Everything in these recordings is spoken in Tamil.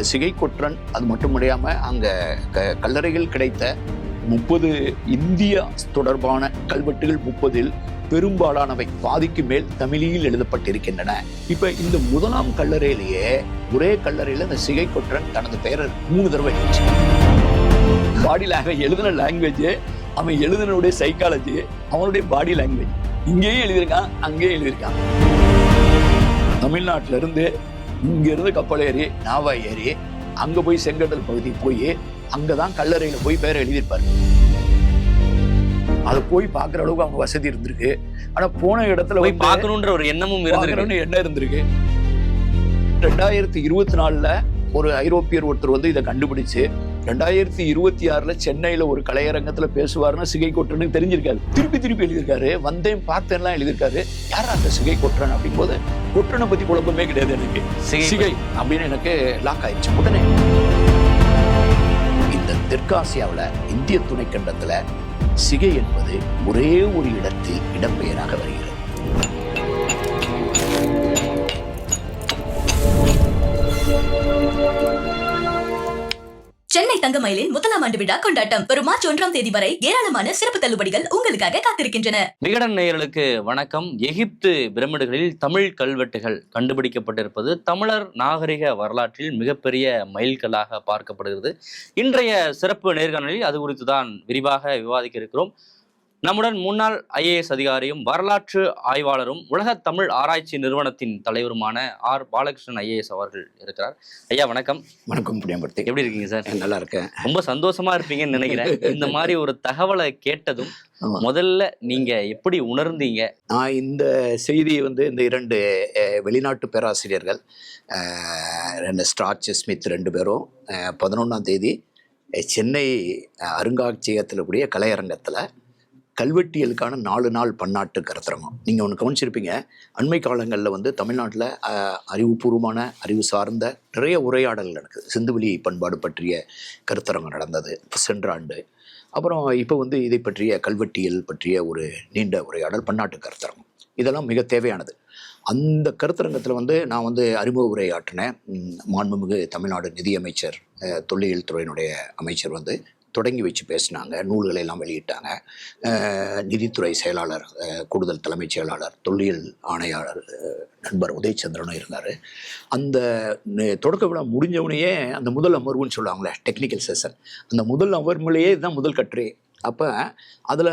சிகை கொற்றன் அது மட்டும் முடியாம அங்க கல்லறைகள் கிடைத்த 30 இந்தியா தொடர்பான கல்வெட்டுகள் 30-இல் பெரும்பாலானவை பாதிக்கு மேல் தமிழில் எழுதப்பட்டிருக்கின்றன. இப்ப இந்த முதலாம் கல்லறையிலேயே ஒரே கல்லறையில இந்த சிகை கொற்றன் தனது பெயரை 3 தடவை எழுதிச்சு. பாடி லாங்குவேஜ் எழுதின லாங்குவேஜ், அவன் எழுதினுடைய சைக்காலஜி, அவனுடைய பாடி லாங்குவேஜ் இங்கேயும் எழுதியிருக்கான், அங்கேயும் எழுதியிருக்கான். தமிழ்நாட்டில இருந்து இங்க இருந்து கப்பல் ஏறி நாவா ஏறி அங்க போய் செங்கடல் பகுதி போய் அங்கதான் கல்லறையில போய் பேரை எழுதியிருப்பாரு. அதை போய் பாக்குற அளவுக்கு அவங்க வசதி இருந்திருக்கு. ஆனா போன இடத்துல போய் பார்க்கணுன்ற ஒரு எண்ணமும் எண்ணம் இருந்திருக்கு. 2024 ஒரு ஐரோப்பியர் ஒருத்தர் வந்து இதை கண்டுபிடிச்சு 2026 சென்னையில ஒரு கலையரங்கத்துல பேசுவாருன்னா சிகை கொற்றனுக்கு தெரிஞ்சிருக்காரு. திருப்பி எழுதியிருக்காரு. வந்தேன் பார்த்தேன்லாம் எழுதியிருக்காரு. யாரா அந்த சிகை கொற்றன் அப்படிங்கும் போது கொற்றனை பத்தி குழப்பமே கிடையாது எனக்கு. சிகை அப்படின்னு எனக்கு லாக் ஆயிடுச்சு. உடனே இந்த தெற்காசியாவில் இந்திய துணைக்கண்டத்துல சிகை என்பது ஒரே ஒரு இடத்தில் இடம்பெயராக வருகிறது. சென்னை தங்கமயிலின் முதலாம் ஆண்டு விழா கொண்டாட்டம் வரும் மார்ச் 1ஆம் தேதி வரை ஏராளமான சிறப்பு தள்ளுபடிகள் உங்களுக்காக காத்திருக்கின்றன. விகடன் நேயர்களுக்கு வணக்கம். எகிப்து பிரமிடுகளில் தமிழ் கல்வெட்டுகள் கண்டுபிடிக்கப்பட்டிருப்பது தமிழர் நாகரிக வரலாற்றில் மிகப்பெரிய மைல்கல்லாக பார்க்கப்படுகிறது. இன்றைய சிறப்பு நேர்காணலில் அது குறித்து தான் விரிவாக விவாதிக்க இருக்கிறோம். நம்முடன் முன்னாள் IAS அதிகாரியும் வரலாற்று ஆய்வாளரும் உலக தமிழ் ஆராய்ச்சி நிறுவனத்தின் தலைவருமான R. பாலகிருஷ்ணன் IAS அவர்கள் இருக்கிறார். ஐயா வணக்கம். வணக்கம் புண்ணியமூர்த்தி. எப்படி இருக்கீங்க சார்? நல்லா இருக்கேன். ரொம்ப சந்தோஷமா இருப்பீங்கன்னு நினைக்கிறேன். இந்த மாதிரி ஒரு தகவலை கேட்டதும் முதல்ல நீங்க எப்படி உணர்ந்தீங்க? நான் இந்த செய்தியை வந்து இந்த 2 வெளிநாட்டு பேராசிரியர்கள் ஸ்டார்ச் ஸ்மித் 2 பேரும் 11ஆம் தேதி சென்னை அருங்காட்சியகத்தில் கூடிய கலையரங்கத்தில் கல்வெட்டியலுக்கான 4 நாள் பன்னாட்டு கருத்தரங்கம். நீங்கள் ஒன்று கவனிச்சிருப்பீங்க, அண்மை காலங்களில் வந்து தமிழ்நாட்டில் அறிவுபூர்வமான அறிவு சார்ந்த நிறைய உரையாடல் நடக்குது. சிந்துவெளி பண்பாடு பற்றிய கருத்தரங்கம் நடந்தது சென்ற ஆண்டு. அப்புறம் இப்போ வந்து இதை பற்றிய கல்வெட்டியல் பற்றிய ஒரு நீண்ட உரையாடல் பன்னாட்டு கருத்தரங்கம். இதெல்லாம் மிக தேவையானது. அந்த கருத்தரங்கத்தில் வந்து நான் வந்து அறிமுக உரையாற்றினேன். மாண்புமிகு தமிழ்நாடு நிதியமைச்சர், தொல்லியல் துறையினுடைய அமைச்சர் வந்து தொடங்கி வச்சு பேசினாங்க. நூல்களை எல்லாம் வெளியிட்டாங்க. நிதித்துறை செயலாளர், கூடுதல் தலைமைச் செயலாளர், தொல்லியல் ஆணையாளர் நண்பர் உதயச்சந்திரனும் இருந்தார். அந்த தொடக்க விழா முடிஞ்சவனையே அந்த முதல் அமர்வுன்னு சொல்லுவாங்களே, டெக்னிக்கல் செஷன், அந்த முதல் அமர்வுலேயே தான் முதல் கட்டுரை. அப்போ அதில்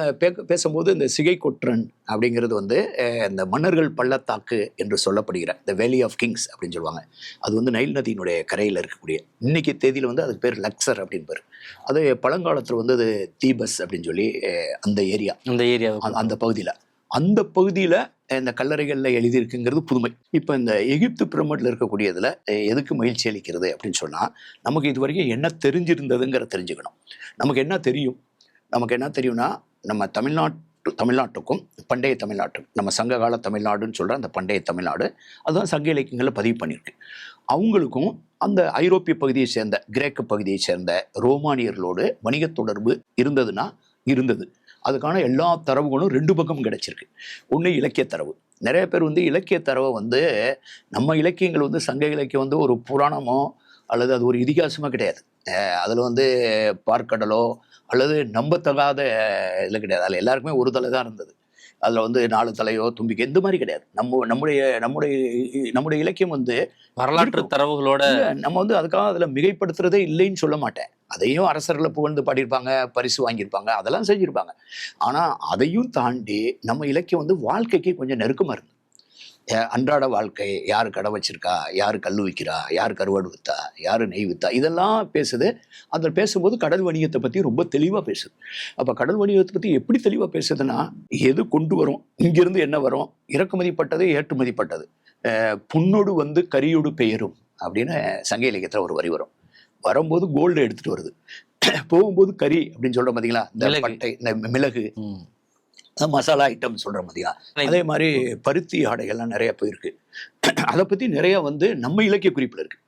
பேசும்போது இந்த சிகை கொற்றன் அப்படிங்கிறது வந்து இந்த மன்னர்கள் பள்ளத்தாக்கு என்று சொல்லப்படுகிற இந்த வேலி ஆஃப் கிங்ஸ் அப்படின்னு சொல்லுவாங்க. அது வந்து நைல் நதியினுடைய கரையில் இருக்கக்கூடிய, இன்னைக்கு தேதியில் வந்து அதுக்கு பேர் லக்சர் அப்படின்னு பேர். அது பழங்காலத்தில் வந்து அது தீபஸ் அப்படின்னு சொல்லி அந்த ஏரியா அந்த பகுதியில் இந்த கல்லறைகளில் எழுதியிருக்குங்கிறது புதுமை. இப்போ இந்த எகிப்து பிரமிடில் இருக்கக்கூடியதில் எதுக்கு மகிழ்ச்சி அளிக்கிறது அப்படின்னு சொன்னால், நமக்கு இது வரைக்கும் என்ன தெரிஞ்சிருந்ததுங்கிற தெரிஞ்சுக்கணும். நமக்கு என்ன தெரியும்னா, நம்ம தமிழ்நாட்டுக்கும் பண்டைய தமிழ்நாட்டுக்கும், நம்ம சங்ககால தமிழ்நாடுன்னு சொல்கிற அந்த பண்டைய தமிழ்நாடு, அதுதான் சங்க இலக்கியங்களில் பதிவு பண்ணியிருக்கு. அவங்களுக்கும் அந்த ஐரோப்பிய பகுதியை சேர்ந்த, கிரேக்க பகுதியை சேர்ந்த ரோமானியர்களோடு வணிக தொடர்பு இருந்தது. அதுக்கான எல்லா தரவுகளும் 2 பக்கம் கிடைச்சிருக்கு. ஒன்று இலக்கிய தரவு. நிறைய பேர் வந்து இலக்கிய தரவை வந்து, நம்ம இலக்கியங்கள் வந்து சங்க இலக்கியம் வந்து ஒரு புராணமோ அல்லது அது ஒரு இதிகாசமாக கிடையாது. அதில் வந்து பார்க்கடலோ அல்லது நம்பத்தகாத இதில் கிடையாது. அதில் எல்லாருக்குமே ஒரு தலை தான் இருந்தது. அதில் வந்து 4 தலையோ தும்பிக்கை எந்த மாதிரி கிடையாது. நம்முடைய இலக்கியம் வந்து வரலாற்று தரவுகளோட நம்ம வந்து அதுக்காக அதில் மிகைப்படுத்துறதே இல்லைன்னு சொல்ல மாட்டேன். அதையும் அரசர்களை புகழ்ந்து பாடியிருப்பாங்க, பரிசு வாங்கியிருப்பாங்க, அதெல்லாம் செஞ்சுருப்பாங்க. ஆனால் அதையும் தாண்டி நம்ம இலக்கியம் வந்து வாழ்க்கைக்கு கொஞ்சம் நெருக்கமாக இருந்தது. அன்றாட வாழ்க்கை, யார் கடை வச்சிருக்கா, யார் கல் விற்கிறா, யார் கருவாடு விற்றா, யார் நெய் விற்றா, இதெல்லாம் பேசுது. அதில் பேசும்போது கடல் வணிகத்தை பற்றி ரொம்ப தெளிவாக பேசுது. அப்போ கடல் வணிகத்தை பற்றி எப்படி தெளிவாக பேசுதுன்னா, எது கொண்டு வரும், இங்கிருந்து என்ன வரும், இறக்குமதிப்பட்டது ஏற்றுமதிப்பட்டது, புண்ணோடு வந்து கரியோடு பெயரும் அப்படின்னு சங்க இலக்கியத்தில் ஒரு வரி வரும். வரும்போது கோல்டு எடுத்துகிட்டு வருது, போகும்போது கறி அப்படின்னு சொல்கிற பார்த்தீங்களா, இந்த பட்டை, இந்த மிளகு, மசாலா ஐட்டம் சொல்கிற மாதிரியா. அதே மாதிரி பருத்தி ஆடைகள்லாம் நிறைய போயிருக்கு. அதை பற்றி நிறையா வந்து நம்ம இலக்கிய குறிப்பில் இருக்குது.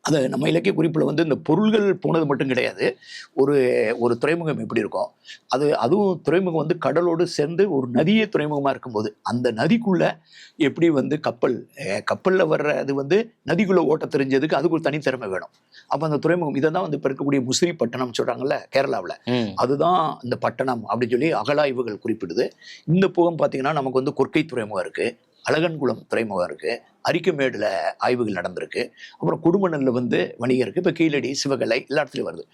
அது நம்ம இலக்கிய குறிப்பில் வந்து இந்த பொருள்கள் போனது மட்டும் கிடையாது. ஒரு ஒரு துறைமுகம் எப்படி இருக்கும், அதுவும் துறைமுகம் வந்து கடலோடு சேர்ந்து ஒரு நதியே துறைமுகமாக இருக்கும்போது அந்த நதிக்குள்ளே எப்படி வந்து கப்பலில் வர்றது வந்து நதிக்குள்ளே ஓட்ட தெரிஞ்சதுக்கு அதுக்கு ஒரு தனித்திறமை வேணும். அப்போ அந்த துறைமுகம் இதை தான் வந்து இப்போ இருக்கக்கூடிய முசிறி பட்டணம் சொல்கிறாங்கல்ல கேரளாவில், அதுதான் இந்த பட்டணம் அப்படின்னு சொல்லி அகழாய்வுகள் குறிப்பிடுது. இந்த புகம் பார்த்தீங்கன்னா நமக்கு வந்து கொற்கை துறைமுகம் இருக்குது, அழகன்குளம் துறைமுகம் இருக்குது, அரிக்கமேடில் ஆய்வுகள் நடந்திருக்கு, அப்புறம் குடுமணலில் வந்து வணிகம் இருக்குது, இப்போ கீழடி சிவகலை எல்லா இடத்துலையும் வருது.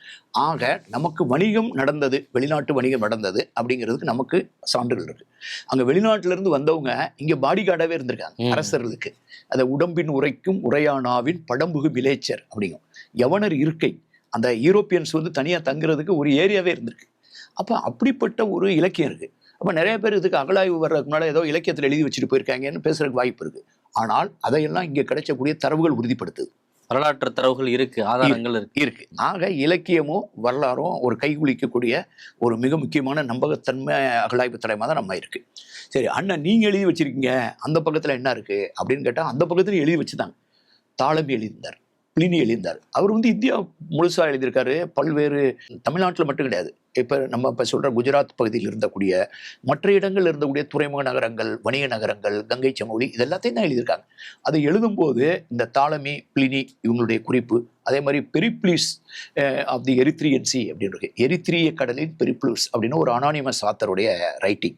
ஆக நமக்கு வணிகம் நடந்தது, வெளிநாட்டு வணிகம் நடந்தது அப்படிங்கிறதுக்கு நமக்கு சான்றுகள் இருக்குது. அங்கே வெளிநாட்டிலேருந்து வந்தவங்க இங்கே பாடி கார்டாகவே இருந்திருக்காங்க அரசர்களுக்கு. அதை உடம்பின் உரைக்கும் உரையானாவின் படம்புகு விலேச்சர் அப்படிங்கும் யவனர் இருக்கை, அந்த யூரோப்பியன்ஸ் வந்து தனியாக தங்குறதுக்கு ஒரு ஏரியாவே இருந்திருக்கு. அப்போ அப்படிப்பட்ட ஒரு இலக்கியம் இருக்குது. அப்போ நிறைய பேர் இதுக்கு அகழாய்வு வர்றதுக்கு முன்னாடி ஏதோ இலக்கியத்தில் எழுதி வச்சுட்டு போயிருக்காங்கன்னு பேசுறதுக்கு வாய்ப்பு இருக்குது. ஆனால் அதையெல்லாம் இங்கே கிடைக்கக்கூடிய தரவுகள் உறுதிப்படுத்துது. வரலாற்று தரவுகள் இருக்கு, ஆதாரங்கள் இருக்கு. ஆக இலக்கியமும் வரலாறும் ஒரு கைகுலிக்கக்கூடிய ஒரு மிக முக்கியமான நம்பகத்தன்மை அகழாய்வு தரமாக தான் நம்ம இருக்கு. சரி அண்ணன் நீங்க எழுதி வச்சிருக்கீங்க அந்த பக்கத்துல என்ன இருக்கு அப்படின்னு கேட்டா அந்த பக்கத்துல எழுதி வச்சுதாங்க. தாளம்பி எழுதியிருந்தார், பிளினி எழுதியிருந்தார். அவர் வந்து இந்தியா முழுசா எழுதியிருக்காரு. பல்வேறு தமிழ்நாட்டில் மட்டும் கிடையாது, இப்போ நம்ம இப்போ சொல்கிற குஜராத் பகுதியில் இருந்தக்கூடிய மற்ற இடங்கள் இருந்தக்கூடிய துறைமுக நகரங்கள், வணிக நகரங்கள், கங்கை சமவெளி இது எல்லாத்தையும் தான் எழுதியிருக்காங்க. அதை எழுதும்போது இந்த தாலமி, பிளினி இவங்களுடைய குறிப்பு, அதே மாதிரி Periplus of the Erythraean C அப்படின்னு இருக்கு, எரித்ரிய கடலின் பெரிப்ளூஸ் அப்படின்னு ஒரு அனானிமஸ் ஆத்தருடைய ரைட்டிங்.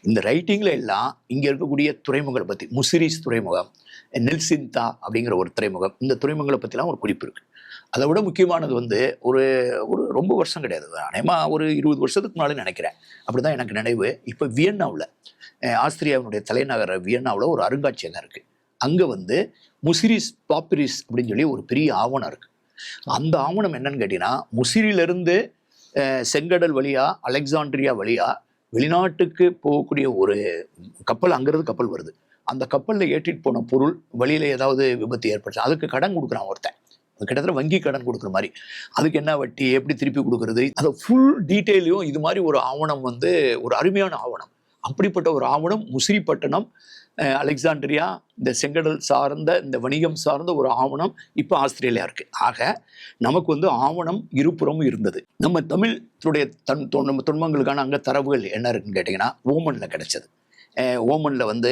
இந்த ரைட்டிங்கில் எல்லாம் இங்கே இருக்கக்கூடிய துறைமுகங்களை பற்றி, முசிரிஸ் துறைமுகம், நெல்சிந்தா அப்படிங்கிற ஒரு துறைமுகம், இந்த துறைமுகங்களை பற்றிலாம் ஒரு குறிப்பு இருக்குது. அதை விட முக்கியமானது வந்து ஒரு ஒரு ரொம்ப வருஷம் கிடையாது, அநேகமாக ஒரு 20 வருஷத்துக்கு முன்னாலே நினைக்கிறேன், அப்படி தான் எனக்கு நினைவு. இப்போ வியன்னாவில், ஆஸ்திரியாவினுடைய தலைநகர் வியன்னாவில் ஒரு அருங்காட்சியகம் இருக்குது. அங்கே வந்து முசிரிஸ் பாப்பிரிஸ் அப்படின்னு சொல்லி ஒரு பெரிய ஆவணம் இருக்குது. அந்த ஆவணம் என்னன்னு கேட்டிங்கன்னா, முசிறியிலிருந்து செங்கடல் வழியாக அலெக்சாண்ட்ரியா வழியாக வெளிநாட்டுக்கு போகக்கூடிய ஒரு கப்பல், அங்கேருந்து கப்பல் வருது. அந்த கப்பலில் ஏற்றிட்டு போன பொருள் வழியில் ஏதாவது விபத்து ஏற்படுச்சு, அதுக்கு கடன் கொடுக்குறான் ஒருத்தன், கிட்டத்தட்ட வங்கி கடன் கொடுக்குற மாதிரி. அதுக்கு என்ன வட்டி, எப்படி திருப்பி கொடுக்குறது, அதை ஃபுல் டீட்டெயிலையும் இது மாதிரி ஒரு ஆவணம் வந்து ஒரு அருமையான ஆவணம். அப்படிப்பட்ட ஒரு ஆவணம் முசிறிப்பட்டினம், அலெக்சாண்ட்ரியா, இந்த செங்கடல் சார்ந்த இந்த வணிகம் சார்ந்த ஒரு ஆவணம் இப்போ ஆஸ்திரேலியா இருக்குது. ஆக நமக்கு வந்து ஆவணம் இருபுறமும் இருந்தது. நம்ம தமிழுடைய தொன்மங்களுக்கான அங்கே தரவுகள் என்ன இருக்குன்னு கேட்டிங்கன்னா, ஓமனில் கிடைச்சது. ஓமனில் வந்து